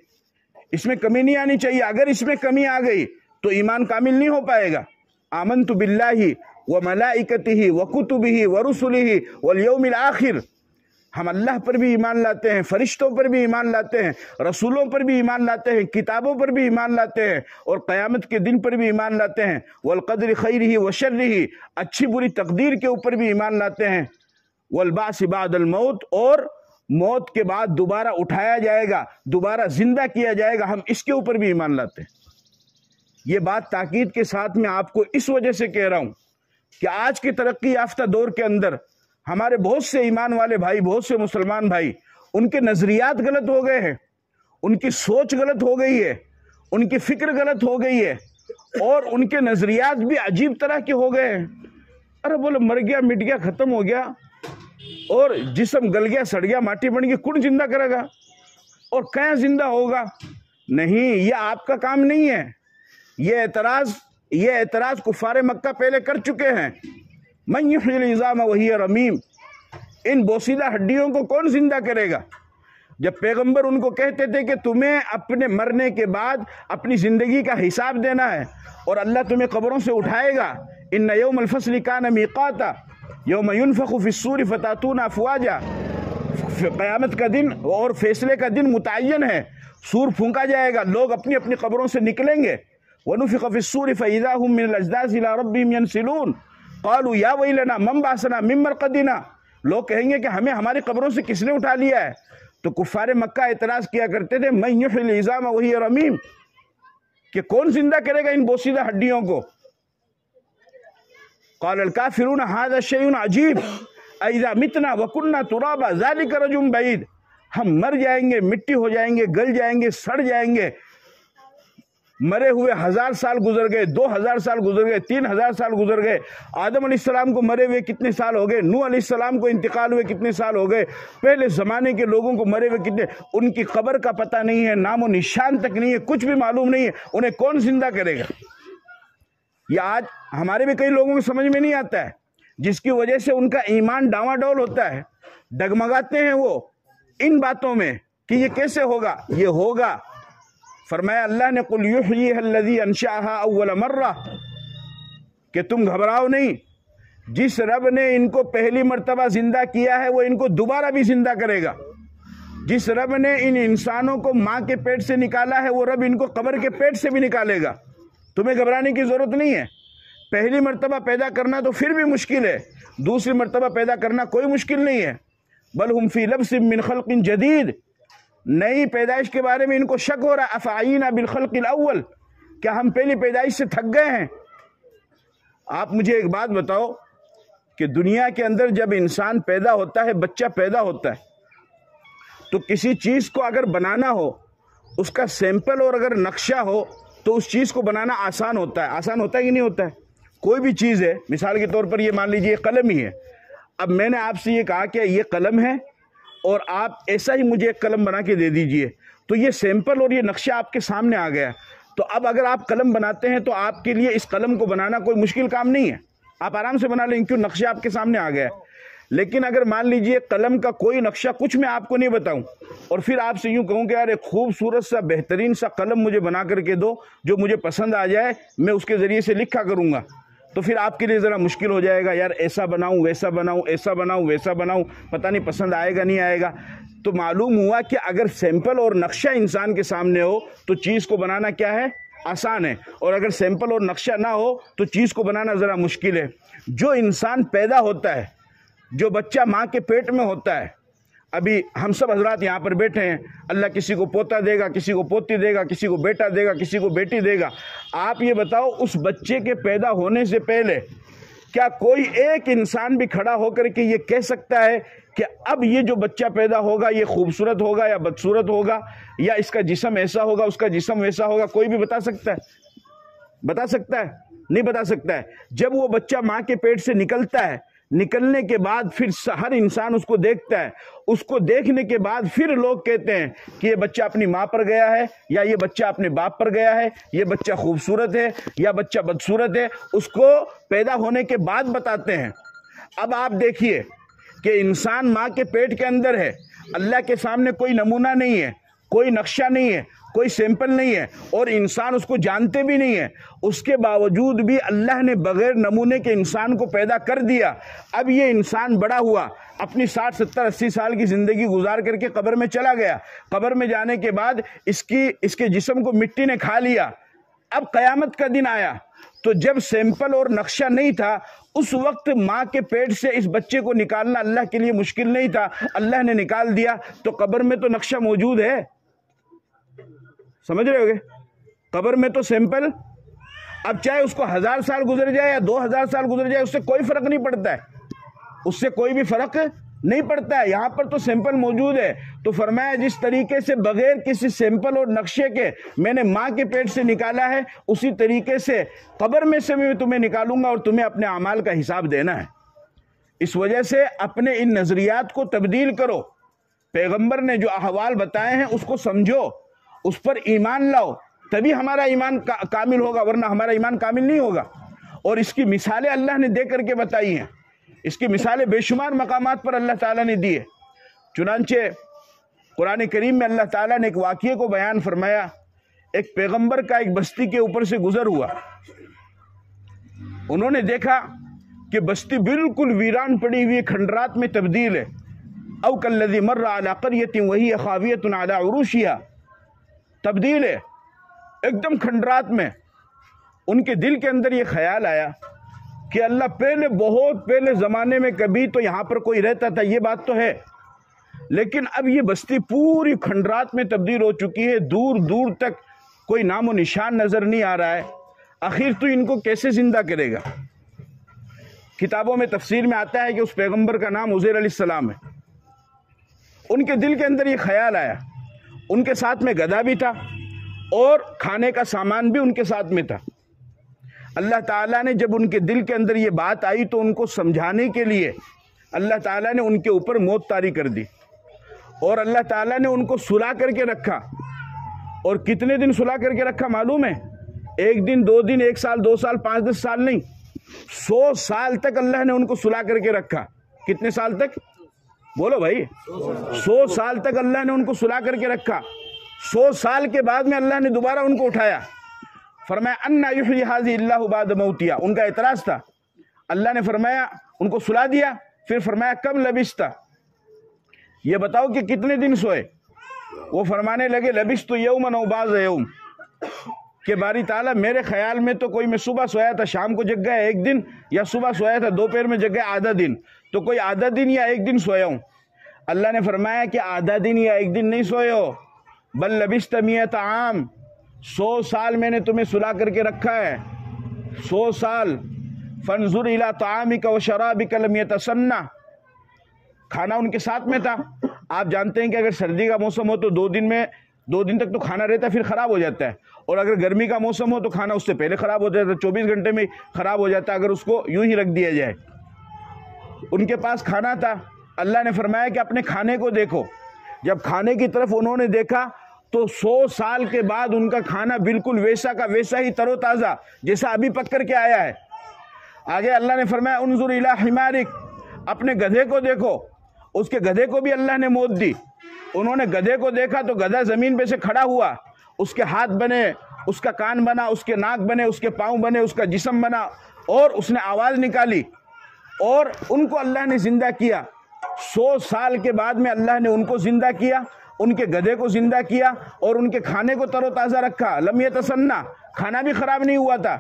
اس میں کمی نہیں آنی چاہیے۔ اگر اس میں کمی آ گئی تو ایمان کامل نہیں ہو پائے گا۔ آمنت باللہ وملائکتہ وکتبہ ورسلہ والیوم الآخر، ہم اللہ پر بھی ایمان لاتے ہیں، فرشتوں پر بھی ایمان لاتے ہیں، رسولوں پر بھی ایمان لاتے ہیں، کتابوں پر بھی ایمان لاتے ہیں، اور قیامت کے دن پر بھی ایمان لاتے ہیں، والقدر خیرہ وشرہ، اچھی بری تقدیر کے اوپر بھی ایمان لاتے ہیں، والبعث بعد الموت، اور موت کے بعد دوبارہ اٹھایا جائے گا، دوبارہ زندہ کیا جائے گا، ہم اس کے اوپر بھی ایمان لاتے ہیں۔ یہ بات تاکید کے ساتھ میں آپ کو اس وجہ سے کہہ رہا ہوں کہ آج کے ترقی یافتہ دور کے اندر ہمارے بہت سے ایمان والے بھائی، بہت سے مسلمان بھائی، ان کے نظریات غلط ہو گئے ہیں، ان کی سوچ غلط ہو گئی ہے، ان کی فکر غلط ہو گئی ہے، اور ان کے نظریات بھی عجیب طرح کے ہو گئے ہیں۔ ارے بولو مر گیا، مٹ گیا، ختم ہو گیا، اور جسم گل گیا، سڑ گیا، ماٹی بن گئی، کون زندہ کرے گا اور کہاں زندہ ہوگا؟ نہیں، یہ آپ کا کام نہیں ہے۔ یہ اعتراض کفار مکہ پہلے کر چکے ہیں۔ من یحیی العظام وہی رمیم، ان بوسیدہ ہڈیوں کو کون زندہ کرے گا؟ جب پیغمبر ان کو کہتے تھے کہ تمہیں اپنے مرنے کے بعد اپنی زندگی کا حساب دینا ہے اور اللہ تمہیں قبروں سے اٹھائے گا، ان یوم الفصل کان میقاتا یوم ينفخ فی الصور فتاتون افواجا، قیامت کا دن اور فیصلے کا دن متعین ہے، سور پھونکا جائے گا، لوگ اپنی اپنی قبروں سے نکلیں گے، ونفخ فی الصور فاذا هم من الاجداث الى ربهم ينسلون قالوا یا ویلنا من بعثنا من مرقدنا، لوگ کہیں گے کہ ہمیں ہماری قبروں سے کس نے اٹھا لیا ہے؟ تو کفار مکہ اعتراض کیا کرتے تھے من یحیی العظام وہی رمیم، کہ کون زندہ کرے گا ان بوسیدہ ہڈیوں کو؟ قال الکافرون ھذا شیء عجیب اذا متنا وکنا ترابا ذلک رجل بعید، ہم مر جائیں گے، مٹی ہو جائیں گے، گل جائیں گے، سڑ جائیں گے، مرے ہوئے 1000 سال گزر گئے، 2000 سال گزر گئے، 3000 سال گزر گئے، آدم علیہ السلام کو مرے ہوئے کتنے سال ہو گئے، نوح علیہ السلام کو انتقال ہوئے کتنے سال ہو گئے، پہلے زمانے کے لوگوں کو مرے ہوئے کتنے، ان کی قبر کا پتہ نہیں ہے، نام و نشان تک نہیں ہے، کچھ بھی معلوم نہیں ہے، انہیں کون زندہ کرے گا؟ یہ آج ہمارے بھی کئی لوگوں کو سمجھ میں نہیں آتا ہے، جس کی وجہ سے ان کا ایمان ڈاواڈول ہوتا ہے، ڈگمگاتے ہیں وہ ان باتوں میں کہ یہ کیسے ہوگا؟ یہ ہوگا۔ فرمایا اللہ نے قل یحییھا الذی انشأھا اول مرہ، کہ تم گھبراؤ نہیں، جس رب نے ان کو پہلی مرتبہ زندہ کیا ہے وہ ان کو دوبارہ بھی زندہ کرے گا۔ جس رب نے ان انسانوں کو ماں کے پیٹ سے نکالا ہے وہ رب ان کو قبر کے پیٹ سے بھی نکالے گا۔ تمہیں گھبرانے کی ضرورت نہیں ہے۔ پہلی مرتبہ پیدا کرنا تو پھر بھی مشکل ہے، دوسری مرتبہ پیدا کرنا کوئی مشکل نہیں ہے۔ بل ہم فی لبس من خلق جدید، نئی پیدائش کے بارے میں ان کو شک ہو رہا ہے۔ افعینا بالخلق الاول، کیا ہم پہلی پیدائش سے تھک گئے ہیں؟ آپ مجھے ایک بات بتاؤ کہ دنیا کے اندر جب انسان پیدا ہوتا ہے، بچہ پیدا ہوتا ہے، تو کسی چیز کو اگر بنانا ہو، اس کا سیمپل اور اگر نقشہ ہو تو اس چیز کو بنانا آسان ہوتا ہے۔ آسان ہوتا ہے کہ نہیں ہوتا ہے؟ کوئی بھی چیز ہے، مثال کے طور پر یہ مان لیجئے قلم ہی ہے۔ اب میں نے آپ سے یہ کہا کہ یہ قلم ہے اور آپ ایسا ہی مجھے ایک قلم بنا کے دے دیجئے، تو یہ سیمپل اور یہ نقشہ آپ کے سامنے آ گیا۔ تو اب اگر آپ قلم بناتے ہیں تو آپ کے لیے اس قلم کو بنانا کوئی مشکل کام نہیں ہے، آپ آرام سے بنا لیں، کیوں؟ نقشہ آپ کے سامنے آ گیا۔ لیکن اگر مان لیجئے قلم کا کوئی نقشہ کچھ میں آپ کو نہیں بتاؤں اور پھر آپ سے یوں کہوں کہ یار ایک خوبصورت سا بہترین سا قلم مجھے بنا کر کے دو جو مجھے پسند آ جائے، میں اس کے ذریعے سے لکھا کروں گا، تو پھر آپ کے لیے ذرا مشکل ہو جائے گا، یار ایسا بناؤں ویسا بناؤں، ایسا بناؤں ویسا بناؤں، پتہ نہیں پسند آئے گا نہیں آئے گا۔ تو معلوم ہوا کہ اگر سیمپل اور نقشہ انسان کے سامنے ہو تو چیز کو بنانا کیا ہے؟ آسان ہے، اور اگر سیمپل اور نقشہ نہ ہو تو چیز کو بنانا ذرا مشکل ہے۔ جو انسان پیدا ہوتا ہے، جو بچہ ماں کے پیٹ میں ہوتا ہے، ابھی ہم سب حضرات یہاں پر بیٹھے ہیں، اللہ کسی کو پوتا دے گا، کسی کو پوتی دے گا، کسی کو بیٹا دے گا، کسی کو بیٹی دے گا۔ آپ یہ بتاؤ اس بچے کے پیدا ہونے سے پہلے کیا کوئی ایک انسان بھی کھڑا ہو کر کے یہ کہہ سکتا ہے کہ اب یہ جو بچہ پیدا ہوگا یہ خوبصورت ہوگا یا بدصورت ہوگا، یا اس کا جسم ایسا ہوگا اس کا جسم ویسا ہوگا؟ کوئی بھی بتا سکتا ہے؟ بتا سکتا ہے؟ نہیں بتا سکتا ہے۔ جب وہ بچہ ماں کے پیٹ سے نکلتا ہے، نکلنے کے بعد پھر ہر انسان اس کو دیکھتا ہے، اس کو دیکھنے کے بعد پھر لوگ کہتے ہیں کہ یہ بچہ اپنی ماں پر گیا ہے یا یہ بچہ اپنے باپ پر گیا ہے، یہ بچہ خوبصورت ہے یا بچہ بدصورت ہے، اس کو پیدا ہونے کے بعد بتاتے ہیں۔ اب آپ دیکھیے کہ انسان ماں کے پیٹ کے اندر ہے، اللہ کے سامنے کوئی نمونہ نہیں ہے، کوئی نقشہ نہیں ہے، کوئی سیمپل نہیں ہے، اور انسان اس کو جانتے بھی نہیں ہے، اس کے باوجود بھی اللہ نے بغیر نمونے کے انسان کو پیدا کر دیا۔ اب یہ انسان بڑا ہوا، اپنی 60 70 80 سال کی زندگی گزار کر کے قبر میں چلا گیا، قبر میں جانے کے بعد اس کے جسم کو مٹی نے کھا لیا۔ اب قیامت کا دن آیا تو جب سیمپل اور نقشہ نہیں تھا، اس وقت ماں کے پیٹ سے اس بچے کو نکالنا اللہ کے لیے مشکل نہیں تھا، اللہ نے نکال دیا، تو قبر میں تو نقشہ موجود ہے، سمجھ رہے ہوگے؟ قبر میں تو سیمپل، اب چاہے اس کو 1000 سال گزر جائے یا 2000 سال گزر جائے، اس سے کوئی فرق نہیں پڑتا ہے، اس سے کوئی بھی فرق نہیں پڑتا ہے، یہاں پر تو سیمپل موجود ہے۔ تو فرمایا جس طریقے سے بغیر کسی سیمپل اور نقشے کے میں نے ماں کے پیٹ سے نکالا ہے، اسی طریقے سے قبر میں سے بھی تمہیں نکالوں گا اور تمہیں اپنے اعمال کا حساب دینا ہے۔ اس وجہ سے اپنے ان نظریات کو تبدیل کرو، پیغمبر نے جو احوال بتائے ہیں اس کو سمجھو، اس پر ایمان لاؤ، تبھی ہمارا ایمان کامل ہوگا، ورنہ ہمارا ایمان کامل نہیں ہوگا۔ اور اس کی مثالیں اللہ نے دے کر کے بتائی ہیں، اس کی مثالیں بے شمار مقامات پر اللہ تعالیٰ نے دی ہے۔ چنانچہ قرآن کریم میں اللہ تعالیٰ نے ایک واقعے کو بیان فرمایا، ایک پیغمبر کا ایک بستی کے اوپر سے گزر ہوا، انہوں نے دیکھا کہ بستی بالکل ویران پڑی ہوئی کھنڈرات میں تبدیل ہے۔ او کالذی مر علی قریۃ وہی خاویۃ علی عروشہا، تبدیل ہے ایک دم کھنڈرات میں۔ ان کے دل کے اندر یہ خیال آیا کہ اللہ پہلے بہت پہلے زمانے میں کبھی تو یہاں پر کوئی رہتا تھا، یہ بات تو ہے، لیکن اب یہ بستی پوری کھنڈرات میں تبدیل ہو چکی ہے، دور دور تک کوئی نام و نشان نظر نہیں آ رہا ہے، آخر تو ان کو کیسے زندہ کرے گا؟ کتابوں میں تفسیر میں آتا ہے کہ اس پیغمبر کا نام عزیر علیہ السلام ہے۔ ان کے دل کے اندر یہ خیال آیا، ان کے ساتھ میں گدھا بھی تھا، اور کھانے کا سامان بھی ان کے ساتھ میں تھا۔ اللہ تعالیٰ نے جب ان کے دل کے اندر یہ بات آئی تو ان کو سمجھانے کے لیے اللہ تعالیٰ نے ان کے اوپر موت طاری کر دی، اور اللہ تعالیٰ نے ان کو سلا کر کے رکھا۔ اور کتنے دن سلا کر کے رکھا معلوم ہے؟ 1 دن 2 دن 1 سال 2 سال 5-10 سال نہیں، 100 سال تک اللہ نے ان کو سلا کر کے رکھا۔ کتنے سال تک؟ بولو بھائی، 100 سال تک اللہ نے ان کو سلا کر کے رکھا۔ 100 سال کے بعد میں اللہ نے دوبارہ ان کو اٹھایا، فرمایا انا یحیی ھذہ اللہ بعد موتہا۔ ان کا اعتراض تھا، اللہ نے فرمایا ان کو سلا دیا، پھر فرمایا کم لبثت، یہ بتاؤ کہ کتنے دن سوئے؟ وہ فرمانے لگے لبثت یوما او بعض یوم، کہ باری تعالیٰ میرے خیال میں تو کوئی میں صبح سویا تھا شام کو جگ گیا 1 دن، یا صبح سویا تھا دوپہر میں جگ گیا آدھا دن، تو کوئی آدھا دن یا 1 دن سویا ہوں۔ اللہ نے فرمایا کہ آدھا دن یا 1 دن نہیں سوئے ہو، بل لبثت 100 عام، 100 سال میں نے تمہیں سلا کر کے رکھا ہے، 100 سال۔ فانظر الی طعامک وشرابک لم یتسنہ، کھانا ان کے ساتھ میں تھا۔ آپ جانتے ہیں کہ اگر سردی کا موسم ہو تو 2 دن تک تو کھانا رہتا ہے، پھر خراب ہو جاتا ہے، اور اگر گرمی کا موسم ہو تو کھانا اس سے پہلے خراب ہو جاتا ہے، 24 گھنٹے میں خراب ہو جاتا ہے اگر اس کو یوں ہی رکھ دیا جائے۔ ان کے پاس کھانا تھا، اللہ نے فرمایا کہ اپنے کھانے کو دیکھو۔ جب کھانے کی طرف انہوں نے دیکھا تو 100 سال کے بعد ان کا کھانا بالکل ویسا کا ویسا ہی تر و تازہ جیسا ابھی پک کر کے آیا ہے۔ آگے اللہ نے فرمایا انظر الی حمارک، اپنے گدھے کو دیکھو۔ اس کے گدھے کو بھی اللہ نے موت دی۔ انہوں نے گدھے کو دیکھا تو گدھا زمین پہ سے کھڑا ہوا، اس کے ہاتھ بنے، اس کا کان بنا، اس کے ناک بنے، اس کے پاؤں بنے، اس کا جسم بنا، اور اس نے آواز نکالی، اور ان کو اللہ نے زندہ کیا۔ 100 سال کے بعد میں اللہ نے ان کو زندہ کیا، ان کے گدھے کو زندہ کیا، اور ان کے کھانے کو تر و تازہ رکھا، لم یتسنہ، کھانا بھی خراب نہیں ہوا تھا۔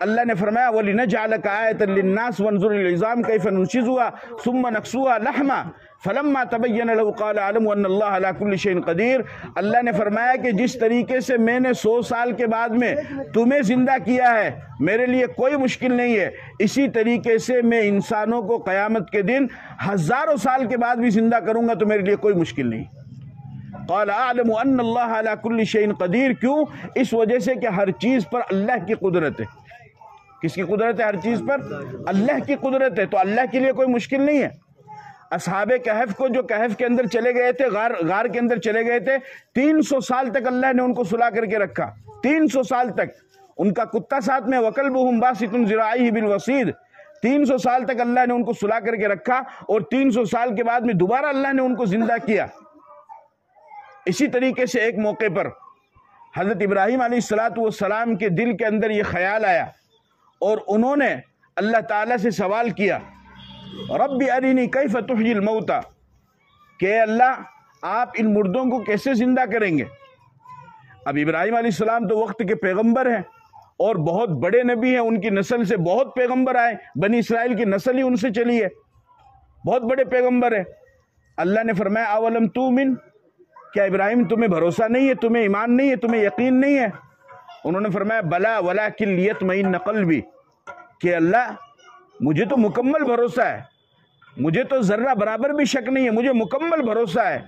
اللہ نے فرمایا وَلِنَجْعَلَكَ آیَةً لِلنَّاسِ وَانظُرِ الْعِظَامَ كَيْفَ نُنشِزُهَا ثُمَّ نَكْسُوهَا لَحْمًا فَلَمَّا تَبَيَّنَ لَهُ قَالَ أَعْلَمُ أَنَّ اللَّهَ عَلَى كُلِّ شَيْءٍ قَدِيرٌ۔ اللہ نے فرمایا کہ جس طریقے سے میں نے 100 سال کے بعد میں تمہیں زندہ کیا ہے میرے لیے کوئی مشکل نہیں ہے، اسی طریقے سے میں انسانوں کو قیامت کے دن ہزاروں سال کے بعد بھی زندہ کروں گا تو میرے لیے کوئی مشکل نہیں۔ قال اعلم ان اللہ علی کل شیء قدیر، کیوں؟ اس وجہ سے کہ ہر چیز پر اللہ کی قدرت ہے۔ کس کی قدرت ہے؟ ہر چیز پر اللہ کی قدرت ہے، تو اللہ کے لیے کوئی مشکل نہیں ہے۔ اصحاب کہف کو جو کہف کے اندر چلے گئے تھے، غار کے اندر چلے گئے تھے، 300 سال تک اللہ نے ان کو سلا کر کے رکھا، 300 سال تک۔ ان کا کتا ساتھ میں وَكَلْبُهُمْ بَاسِطٌ ذِرَاعِهِ بِالْوَصِيدِ، 300 سال تک اللہ نے ان کو سلا کر کے رکھا، اور 300 سال کے بعد میں دوبارہ اللہ نے ان کو زندہ کیا۔ اسی طریقے سے ایک موقع پر حضرت ابراہیم علیہ السلام کے دل کے اندر یہ خیال آیا، اور انہوں نے اللہ تعالیٰ سے سوال کیا رب ارینی کیف تحیی الموتى، کہ اللہ آپ ان مردوں کو کیسے زندہ کریں گے؟ اب ابراہیم علیہ السلام تو وقت کے پیغمبر ہیں اور بہت بڑے نبی ہیں، ان کی نسل سے بہت پیغمبر آئے، بنی اسرائیل کی نسل ہی ان سے چلی ہے، بہت بڑے پیغمبر ہیں۔ اللہ نے فرمایا اولم تؤمن، کیا ابراہیم تمہیں بھروسہ نہیں ہے، تمہیں ایمان نہیں ہے، تمہیں یقین نہیں ہے؟ انہوں نے فرمایا بلا ولکن لیطمئن قلبی، کہ اللہ مجھے تو مکمل بھروسہ ہے، مجھے تو ذرہ برابر بھی شک نہیں ہے، مجھے مکمل بھروسہ ہے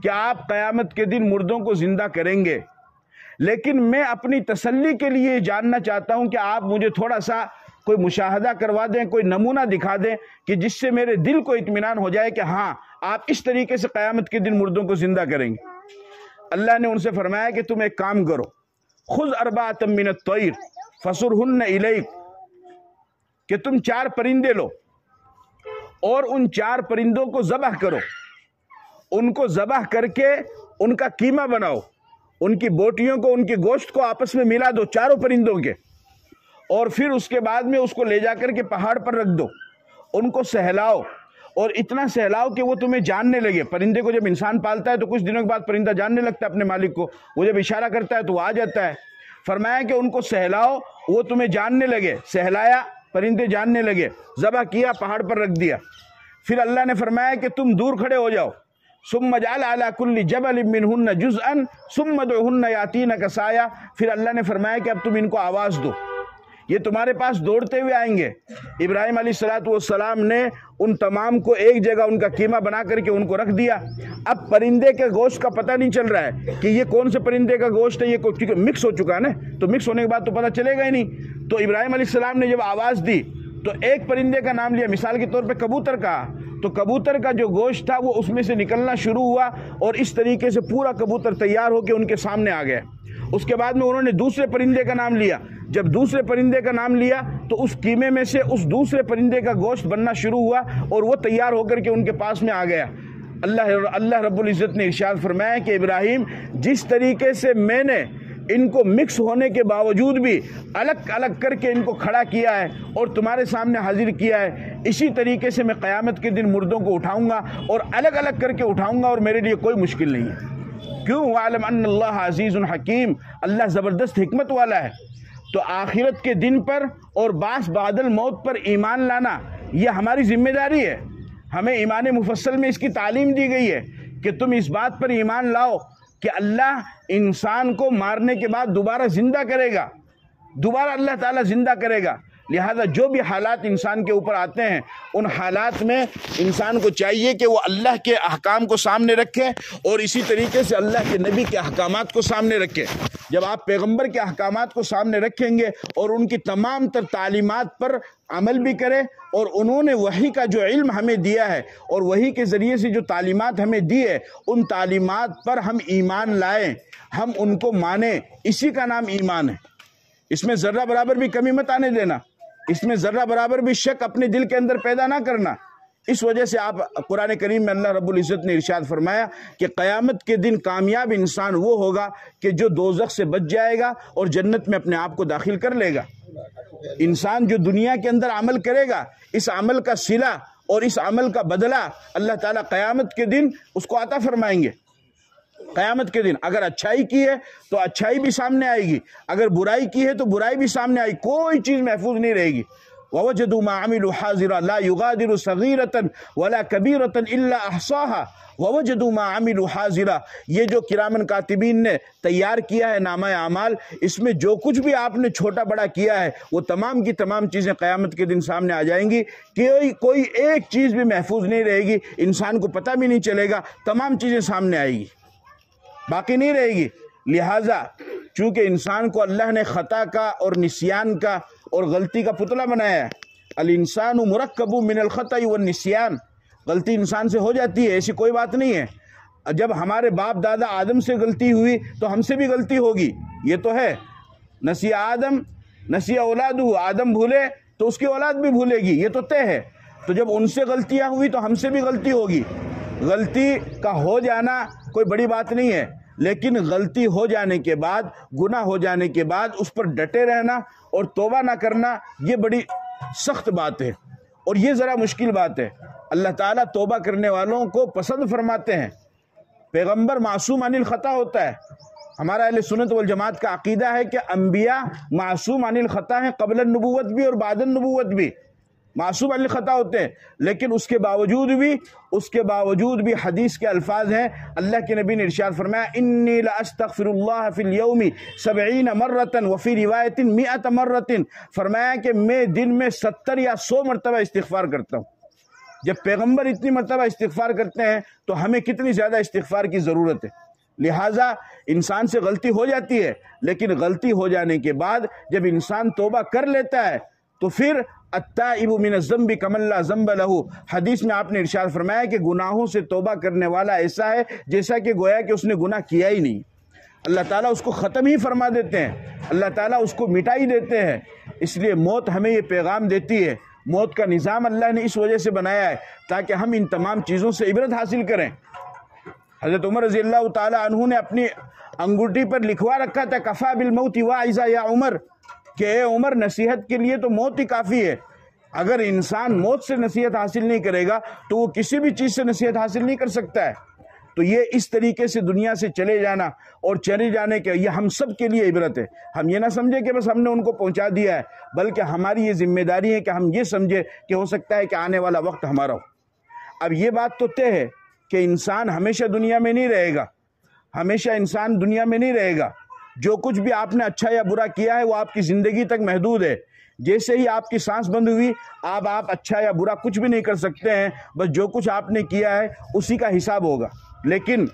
کہ آپ قیامت کے دن مردوں کو زندہ کریں گے، لیکن میں اپنی تسلی کے لیے جاننا چاہتا ہوں کہ آپ مجھے تھوڑا سا کوئی مشاہدہ کروا دیں، کوئی نمونہ دکھا دیں کہ جس سے میرے دل کو اطمینان ہو جائے کہ ہاں آپ اس طریقے سے قیامت کے دن مردوں کو زندہ کریں گے۔ اللہ نے ان سے فرمایا کہ تم ایک کام کرو، خذ اربعۃ من الطیر فصرہن الیک، کہ تم 4 پرندے لو اور ان 4 پرندوں کو ذبح کرو، ان کو ذبح کر کے ان کا قیمہ بناؤ، ان کی بوٹیوں کو، ان کی گوشت کو آپس میں ملا دو چاروں پرندوں کے، اور پھر اس کے بعد میں اس کو لے جا کر کے پہاڑ پر رکھ دو، ان کو سہلاؤ، اور اتنا سہلاؤ کہ وہ تمہیں جاننے لگے۔ پرندے کو جب انسان پالتا ہے تو کچھ دنوں کے بعد پرندہ جاننے لگتا ہے اپنے مالک کو، وہ جب اشارہ کرتا ہے تو وہ آ جاتا ہے۔ فرمایا کہ ان کو سہلاؤ، وہ تمہیں جاننے لگے، سہلایا، پرندے جاننے لگے، ذبح کیا، پہاڑ پر رکھ دیا۔ پھر اللہ نے فرمایا کہ تم دور کھڑے ہو جاؤ، ثم اجعل على كل جبل منهن جزءا ثم ادعهن ياتينك سعيا، پھر اللہ نے فرمایا کہ اب تم ان کو آواز دو، یہ تمہارے پاس دوڑتے ہوئے آئیں گے۔ ابراہیم علیہ السلام نے ان تمام کو ایک جگہ ان کا قیمہ بنا کر کے ان کو رکھ دیا۔ اب پرندے کے گوشت کا پتہ نہیں چل رہا ہے کہ یہ کون سے پرندے کا گوشت ہے، یہ مکس ہو چکا ہے نا، تو مکس ہونے کے بعد تو پتہ چلے گا ہی نہیں۔ تو ابراہیم علیہ السلام نے جب آواز دی تو ایک پرندے کا نام لیا، مثال کے طور پہ کبوتر کا، تو کبوتر کا جو گوشت تھا وہ اس میں سے نکلنا شروع ہوا، اور اس طریقے سے پورا کبوتر تیار ہو کے ان کے سامنے آ گیا۔ اس کے بعد میں انہوں نے دوسرے پرندے کا نام لیا، جب دوسرے پرندے کا نام لیا تو اس قیمے میں سے اس دوسرے پرندے کا گوشت بننا شروع ہوا اور وہ تیار ہو کر کے ان کے پاس میں آ گیا۔ اللہ رب العزت نے ارشاد فرمایا کہ ابراہیم، جس طریقے سے میں نے ان کو مکس ہونے کے باوجود بھی الگ الگ کر کے ان کو کھڑا کیا ہے اور تمہارے سامنے حاضر کیا ہے، اسی طریقے سے میں قیامت کے دن مردوں کو اٹھاؤں گا اور الگ الگ کر کے اٹھاؤں گا، اور میرے لیے کوئی مشکل نہیں ہے۔ کیوں؟ وَعَلَمْ أَنَّ اللَّهَ عَزِيزٌ حَكِيمٌ، اللہ زبردست حکمت والا ہے۔ تو آخرت کے دن پر اور بعث بعد الموت پر ایمان لانا یہ ہماری ذمہ داری ہے۔ ہمیں ایمان مفصل میں اس کی تعلیم دی گئی ہے کہ تم اس بات پر ایمان لاؤ کہ اللہ انسان کو مارنے کے بعد دوبارہ زندہ کرے گا، دوبارہ اللہ تعالیٰ زندہ کرے گا۔ لہذا جو بھی حالات انسان کے اوپر آتے ہیں ان حالات میں انسان کو چاہیے کہ وہ اللہ کے احکام کو سامنے رکھے اور اسی طریقے سے اللہ کے نبی کے احکامات کو سامنے رکھے۔ جب آپ پیغمبر کے احکامات کو سامنے رکھیں گے اور ان کی تمام تر تعلیمات پر عمل بھی کرے، اور انہوں نے وحی کا جو علم ہمیں دیا ہے اور وحی کے ذریعے سے جو تعلیمات ہمیں دی ہے ان تعلیمات پر ہم ایمان لائیں، ہم ان کو مانیں، اسی کا نام ایمان ہے۔ اس میں ذرہ برابر بھی کمی مت آنے دینا، اس میں ذرہ برابر بھی شک اپنے دل کے اندر پیدا نہ کرنا۔ اس وجہ سے آپ قرآن کریم میں اللہ رب العزت نے ارشاد فرمایا کہ قیامت کے دن کامیاب انسان وہ ہوگا کہ جو دوزخ سے بچ جائے گا اور جنت میں اپنے آپ کو داخل کر لے گا۔ انسان جو دنیا کے اندر عمل کرے گا، اس عمل کا صلہ اور اس عمل کا بدلہ اللہ تعالیٰ قیامت کے دن اس کو عطا فرمائیں گے۔ قیامت کے دن اگر اچھائی کی ہے تو اچھائی بھی سامنے آئے گی، اگر برائی کی ہے تو برائی بھی سامنے آئے گی، کوئی چیز محفوظ نہیں رہے گی۔ وَوَجَدُوا مَا عَمِلُوا حَاضِرًا لَا يُغَادِرُ صَغِيرَةً وَلَا كَبِيرَةً إِلَّا أَحْصَاهَا وَوَجَدُوا مَا عَمِلُوا حَاضِرًا۔ یہ جو کرامن کاتبین نے تیار کیا ہے نامہ اعمال، اس میں جو کچھ بھی آپ نے چھوٹا بڑا کیا ہے وہ تمام کی تمام چیزیں قیامت کے دن سامنے آ جائیں گی، کوئی ایک چیز بھی محفوظ نہیں رہے گی، انسان کو پتہ بھی نہیں چلے گا، تمام چیزیں سامنے آئے گی، باقی نہیں رہے گی۔ لہٰذا چونکہ انسان کو اللہ نے خطا کا اور نسیان کا اور غلطی کا پتلا بنایا ہے، الانسان مرکب من الخطا والنسیان، غلطی انسان سے ہو جاتی ہے، ایسی کوئی بات نہیں ہے۔ جب ہمارے باپ دادا آدم سے غلطی ہوئی تو ہم سے بھی غلطی ہوگی، یہ تو ہے۔ نسی آدم نسی اولادہ، آدم بھولے تو اس کی اولاد بھی بھولے گی، یہ تو طے ہے۔ تو جب ان سے غلطیاں ہوئی تو ہم سے بھی غلطی ہوگی۔ غلطی کا ہو جانا کوئی بڑی بات نہیں ہے، لیکن غلطی ہو جانے کے بعد، گناہ ہو جانے کے بعد اس پر ڈٹے رہنا اور توبہ نہ کرنا یہ بڑی سخت بات ہے، اور یہ ذرا مشکل بات ہے۔ اللہ تعالیٰ توبہ کرنے والوں کو پسند فرماتے ہیں۔ پیغمبر معصوم عن الخطا ہوتا ہے۔ ہمارا اہل سنت والجماعت کا عقیدہ ہے کہ انبیاء معصوم عن الخطا ہیں، قبل النبوت بھی اور بعد النبوت بھی معصوم عن الخطا ہوتے ہیں، لیکن اس کے باوجود بھی حدیث کے الفاظ ہیں، اللہ کے نبی نے ارشاد فرمایا انی لاستغفر اللہ فی اليوم 70 مرۃ وفی روایت 100 مرۃ، فرمایا کہ میں دن میں 70 یا 100 مرتبہ استغفار کرتا ہوں۔ جب پیغمبر اتنی مرتبہ استغفار کرتے ہیں تو ہمیں کتنی زیادہ استغفار کی ضرورت ہے۔ لہٰذا انسان سے غلطی ہو جاتی ہے، لیکن غلطی ہو جانے کے بعد جب انسان توبہ کر لیتا ہے تو پھر التائب من الذنب کمن لا ذنب لہ، حدیث میں آپ نے ارشاد فرمایا کہ گناہوں سے توبہ کرنے والا ایسا ہے جیسا کہ گویا کہ اس نے گناہ کیا ہی نہیں۔ اللہ تعالیٰ اس کو ختم ہی فرما دیتے ہیں، اللہ تعالیٰ اس کو مٹا ہی دیتے ہیں۔ اس لیے موت ہمیں یہ پیغام دیتی ہے۔ موت کا نظام اللہ نے اس وجہ سے بنایا ہے تاکہ ہم ان تمام چیزوں سے عبرت حاصل کریں۔ حضرت عمر رضی اللہ تعالیٰ عنہ نے اپنی انگوٹھی پر لکھوا رکھا تھا کفا بالموت واعظا یا عمر، کہ اے عمر نصیحت کے لیے تو موت ہی کافی ہے۔ اگر انسان موت سے نصیحت حاصل نہیں کرے گا تو وہ کسی بھی چیز سے نصیحت حاصل نہیں کر سکتا ہے۔ تو یہ اس طریقے سے دنیا سے چلے جانا اور چلے جانے کے یہ ہم سب کے لیے عبرت ہے۔ ہم یہ نہ سمجھے کہ بس ہم نے ان کو پہنچا دیا ہے، بلکہ ہماری یہ ذمہ داری ہے کہ ہم یہ سمجھے کہ ہو سکتا ہے کہ آنے والا وقت ہمارا ہو۔ اب یہ بات تو طے ہے کہ انسان ہمیشہ دنیا میں نہیں رہے گا، ہمیشہ انسان دنیا میں نہیں رہے گا۔ جو کچھ بھی آپ نے اچھا یا برا کیا ہے وہ آپ کی زندگی تک محدود ہے۔ جیسے ہی آپ کی سانس بند ہوئی آپ اچھا یا برا کچھ بھی نہیں کر سکتے ہیں، بس جو کچھ آپ نے کیا ہے اسی کا حساب ہوگا۔ لیکن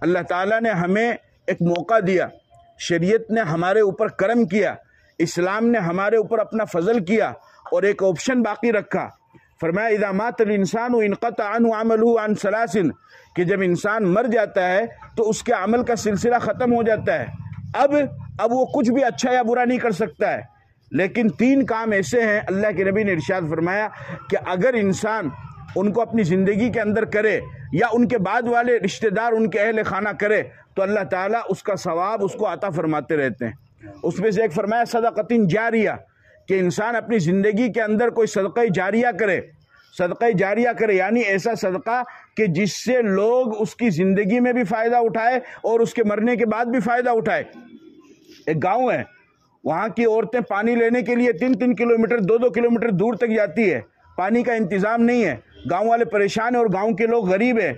اللہ تعالیٰ نے ہمیں ایک موقع دیا، شریعت نے ہمارے اوپر کرم کیا، اسلام نے ہمارے اوپر اپنا فضل کیا اور ایک آپشن باقی رکھا۔ فرمایا اذا مات الانسان انقطع عنه عمله عن ثلاث، کہ جب انسان مر جاتا ہے تو اس کے عمل کا سلسلہ ختم ہو جاتا ہے، اب وہ کچھ بھی اچھا یا برا نہیں کر سکتا ہے۔ لیکن 3 کام ایسے ہیں، اللہ کے نبی نے ارشاد فرمایا کہ اگر انسان ان کو اپنی زندگی کے اندر کرے یا ان کے بعد والے رشتہ دار ان کے اہل خانہ کرے تو اللہ تعالیٰ اس کا ثواب اس کو عطا فرماتے رہتے ہیں۔ اس میں سے ایک فرمایا صدقۃ جاریہ، کہ انسان اپنی زندگی کے اندر کوئی صدقہ جاریہ کرے، صدقہ جاریہ کرے یعنی ایسا صدقہ کہ جس سے لوگ اس کی زندگی میں بھی فائدہ اٹھائے اور اس کے مرنے کے بعد بھی فائدہ اٹھائے۔ ایک گاؤں ہے، وہاں کی عورتیں پانی لینے کے لیے 3 کلومیٹر 2 کلومیٹر دور تک جاتی ہے، پانی کا انتظام نہیں ہے، گاؤں والے پریشان ہیں اور گاؤں کے لوگ غریب ہیں۔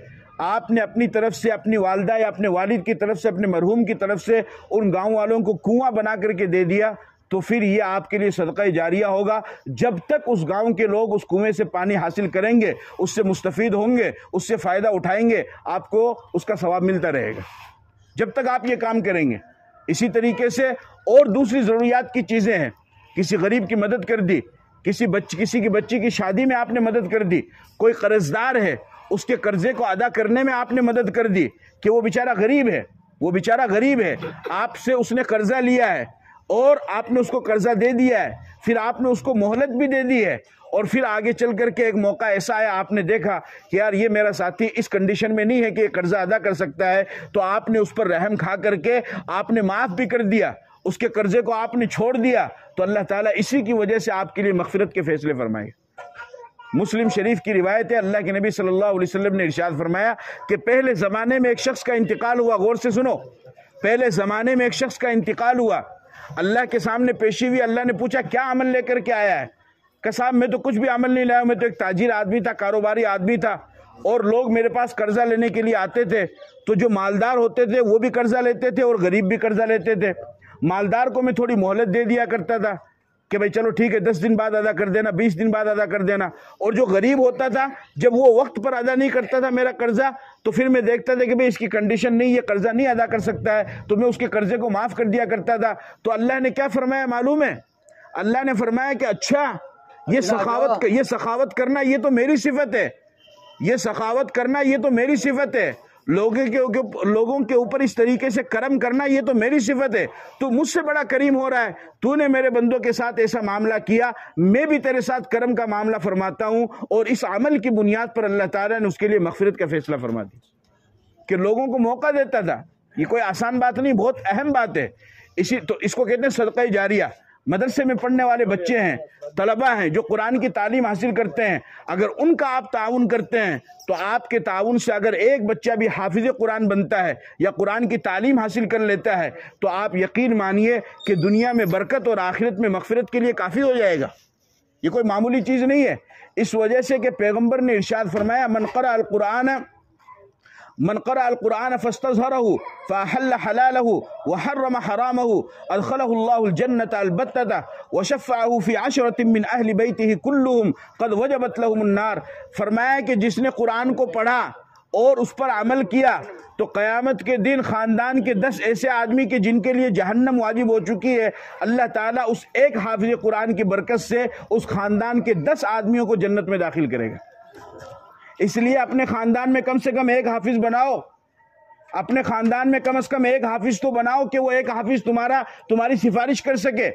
آپ نے اپنی طرف سے اپنی والدہ یا اپنے والد کی طرف سے اپنے مرحوم کی طرف سے ان گاؤں والوں کو کنواں بنا کر کے دے دیا، تو پھر یہ آپ کے لیے صدقہ جاریہ ہوگا۔ جب تک اس گاؤں کے لوگ اس کنویں سے پانی حاصل کریں گے، اس سے مستفید ہوں گے، اس سے فائدہ اٹھائیں گے، آپ کو اس کا ثواب ملتا رہے گا جب تک آپ یہ کام کریں گے۔ اسی طریقے سے اور دوسری ضروریات کی چیزیں ہیں، کسی غریب کی مدد کر دی، کسی کی بچی کی شادی میں آپ نے مدد کر دی، کوئی قرض دار ہے اس کے قرضے کو ادا کرنے میں آپ نے مدد کر دی کہ وہ بیچارہ غریب ہے، آپ سے اس نے قرضہ لیا ہے اور آپ نے اس کو قرضہ دے دیا ہے، پھر آپ نے اس کو مہلت بھی دے دی ہے، اور پھر آگے چل کر کے ایک موقع ایسا آیا، آپ نے دیکھا کہ یار یہ میرا ساتھی اس کنڈیشن میں نہیں ہے کہ یہ قرضہ ادا کر سکتا ہے، تو آپ نے اس پر رحم کھا کر کے آپ نے معاف بھی کر دیا، اس کے قرضے کو آپ نے چھوڑ دیا، تو اللہ تعالیٰ اسی کی وجہ سے آپ کے لیے مغفرت کے فیصلے فرمائے۔ مسلم شریف کی روایت ہے، اللہ کے نبی صلی اللہ علیہ وسلم نے ارشاد فرمایا کہ پہلے زمانے میں ایک شخص کا انتقال ہوا، غور سے سنو، پہلے زمانے میں ایک شخص کا انتقال ہوا، اللہ کے سامنے پیشی ہوئی، اللہ نے پوچھا کیا عمل لے کر کے آیا ہے؟ کہ صاحب میں تو کچھ بھی عمل نہیں لایا، میں تو ایک تاجر آدمی تھا، کاروباری آدمی تھا، اور لوگ میرے پاس قرضہ لینے کے لیے آتے تھے، تو جو مالدار ہوتے تھے وہ بھی قرضہ لیتے تھے اور غریب بھی قرضہ لیتے تھے۔ مالدار کو میں تھوڑی مہلت دے دیا کرتا تھا کہ بھائی چلو ٹھیک ہے 10 دن بعد ادا کر دینا، 20 دن بعد ادا کر دینا، اور جو غریب ہوتا تھا جب وہ وقت پر ادا نہیں کرتا تھا میرا قرضہ، تو پھر میں دیکھتا تھا کہ بھائی اس کی کنڈیشن نہیں، یہ قرضہ نہیں ادا کر سکتا ہے، تو میں اس کے قرضے کو معاف کر دیا کرتا تھا۔ تو اللہ نے کیا فرمایا معلوم ہے؟ اللہ نے فرمایا کہ اچھا یہ سخاوت کرنا یہ تو میری صفت ہے، یہ سخاوت کرنا یہ تو میری صفت ہے، لوگوں کے اوپر اس طریقے سے کرم کرنا یہ تو میری صفت ہے، تو مجھ سے بڑا کریم ہو رہا ہے، تو نے میرے بندوں کے ساتھ ایسا معاملہ کیا، میں بھی تیرے ساتھ کرم کا معاملہ فرماتا ہوں، اور اس عمل کی بنیاد پر اللہ تعالیٰ نے اس کے لیے مغفرت کا فیصلہ فرما دیا کہ لوگوں کو موقع دیتا تھا۔ یہ کوئی آسان بات نہیں، بہت اہم بات ہے، تو اس کو کہتے ہیں صدقہ جاریہ۔ مدرسے میں پڑھنے والے بچے ہیں، طلبہ ہیں جو قرآن کی تعلیم حاصل کرتے ہیں، اگر ان کا آپ تعاون کرتے ہیں تو آپ کے تعاون سے اگر ایک بچہ بھی حافظ قرآن بنتا ہے یا قرآن کی تعلیم حاصل کر لیتا ہے تو آپ یقین مانیے کہ دنیا میں برکت اور آخرت میں مغفرت کے لیے کافی ہو جائے گا۔ یہ کوئی معمولی چیز نہیں ہے، اس وجہ سے کہ پیغمبر نے ارشاد فرمایا من قرأ القرآن فاستظهره فأحل حلاله وحرم حرامه أدخله الله الجنة البتة وشفعه في 10 من أهل بيته كلهم قد وجبت لهم النار۔ فرمایا کہ جس نے قرآن کو پڑھا اور اس پر عمل کیا تو قیامت کے دن خاندان کے 10 ایسے آدمی کے جن کے لیے جہنم واجب ہو چکی ہے، اللہ تعالیٰ اس ایک حافظ قرآن کی برکت سے اس خاندان کے 10 آدمیوں کو جنت میں داخل کرے گا۔ اس لیے اپنے خاندان میں کم سے کم ایک حافظ بناؤ، اپنے خاندان میں کم از کم ایک حافظ تو بناؤ کہ وہ ایک حافظ تمہاری سفارش کر سکے۔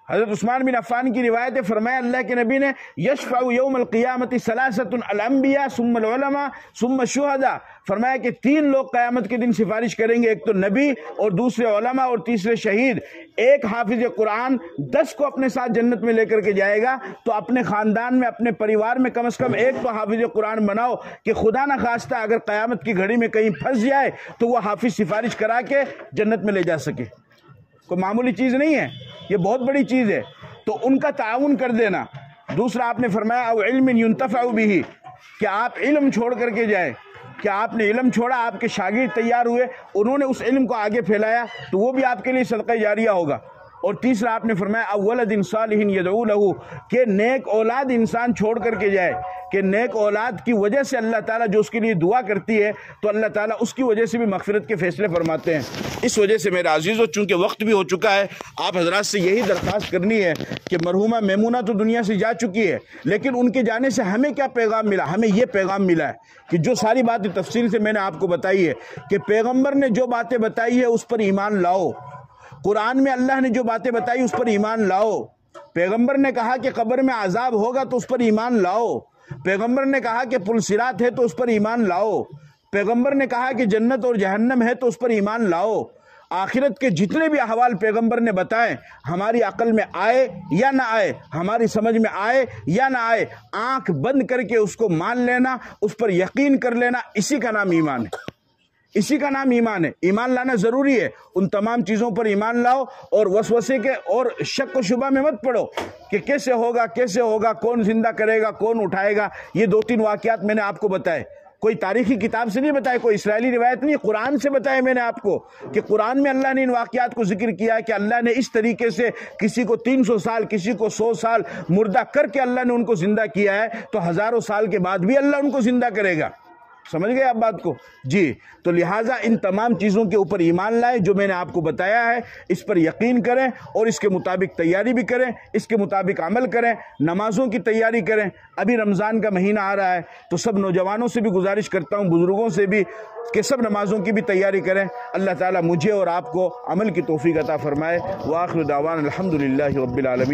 حضرت عثمان بن عفان کی روایت ہے، فرمایا اللہ کے نبی نے یشفع یوم القیامت ثلاثۃ الانبیاء ثم العلماء ثم الشہداء، فرمایا کہ 3 لوگ قیامت کے دن سفارش کریں گے، ایک تو نبی اور دوسرے علماء اور تیسرے شہید۔ ایک حافظ قرآن 10 کو اپنے ساتھ جنت میں لے کر کے جائے گا، تو اپنے خاندان میں اپنے پریوار میں کم از کم ایک تو حافظ قرآن بناؤ کہ خدا نہ خواستہ اگر قیامت کی گھڑی میں کہیں پھنس جائے تو وہ حافظ سفارش کرا کے جنت میں لے جا سکے۔ کوئی معمولی چیز نہیں ہے، یہ بہت بڑی چیز ہے، تو ان کا تعاون کر دینا۔ دوسرا آپ نے فرمایا او علم ينتفع به، کہ آپ علم چھوڑ کر کے جائیں، کہ آپ نے علم چھوڑا، آپ کے شاگرد تیار ہوئے، انہوں نے اس علم کو آگے پھیلایا، تو وہ بھی آپ کے لیے صدقہ جاریہ ہوگا۔ اور تیسرا آپ نے فرمایا اولد صالح یدعو لہ، کہ نیک اولاد انسان چھوڑ کر کے جائے، کہ نیک اولاد کی وجہ سے اللہ تعالیٰ جو اس کے لیے دعا کرتی ہے تو اللہ تعالیٰ اس کی وجہ سے بھی مغفرت کے فیصلے فرماتے ہیں۔ اس وجہ سے میرے عزیزو، چونکہ وقت بھی ہو چکا ہے، آپ حضرات سے یہی درخواست کرنی ہے کہ مرحومہ میمونہ تو دنیا سے جا چکی ہے، لیکن ان کے جانے سے ہمیں کیا پیغام ملا؟ ہمیں یہ پیغام ملا ہے کہ جو ساری باتیں تفصیل سے میں نے آپ کو بتائی ہے کہ پیغمبر نے جو باتیں بتائی ہے اس پر ایمان لاؤ، قرآن میں اللہ نے جو باتیں بتائی اس پر ایمان لاؤ، پیغمبر نے کہا کہ قبر میں عذاب ہوگا تو اس پر ایمان لاؤ، پیغمبر نے کہا کہ پل صراط ہے تو اس پر ایمان لاؤ، پیغمبر نے کہا کہ جنت اور جہنم ہے تو اس پر ایمان لاؤ۔ آخرت کے جتنے بھی احوال پیغمبر نے بتائے، ہماری عقل میں آئے یا نہ آئے، ہماری سمجھ میں آئے یا نہ آئے، آنکھ بند کر کے اس کو مان لینا، اس پر یقین کر لینا، اسی کا نام ایمان ہے، اسی کا نام ایمان ہے۔ ایمان لانا ضروری ہے، ان تمام چیزوں پر ایمان لاؤ، اور وسوسے کے اور شک و شبہ میں مت پڑو کہ کیسے ہوگا، کون زندہ کرے گا، کون اٹھائے گا۔ یہ 2-3 واقعات میں نے آپ کو بتائے، کوئی تاریخی کتاب سے نہیں بتائے، کوئی اسرائیلی روایت نہیں، قرآن سے بتائے میں نے آپ کو کہ قرآن میں اللہ نے ان واقعات کو ذکر کیا ہے کہ اللہ نے اس طریقے سے کسی کو 300 سال، کسی کو 100 سال مردہ کر کے اللہ نے ان کو زندہ کیا ہے، تو ہزاروں سال کے بعد بھی اللہ ان کو زندہ کرے گا۔ سمجھ گئے آپ بات کو؟ جی، تو لہٰذا ان تمام چیزوں کے اوپر ایمان لائے جو میں نے آپ کو بتایا ہے، اس پر یقین کریں اور اس کے مطابق تیاری بھی کریں، اس کے مطابق عمل کریں، نمازوں کی تیاری کریں۔ ابھی رمضان کا مہینہ آ رہا ہے تو سب نوجوانوں سے بھی گزارش کرتا ہوں، بزرگوں سے بھی، کہ سب نمازوں کی بھی تیاری کریں۔ اللہ تعالیٰ مجھے اور آپ کو عمل کی توفیق عطا فرمائے۔ وآخر دعوانا الحمدللہ رب العالمین۔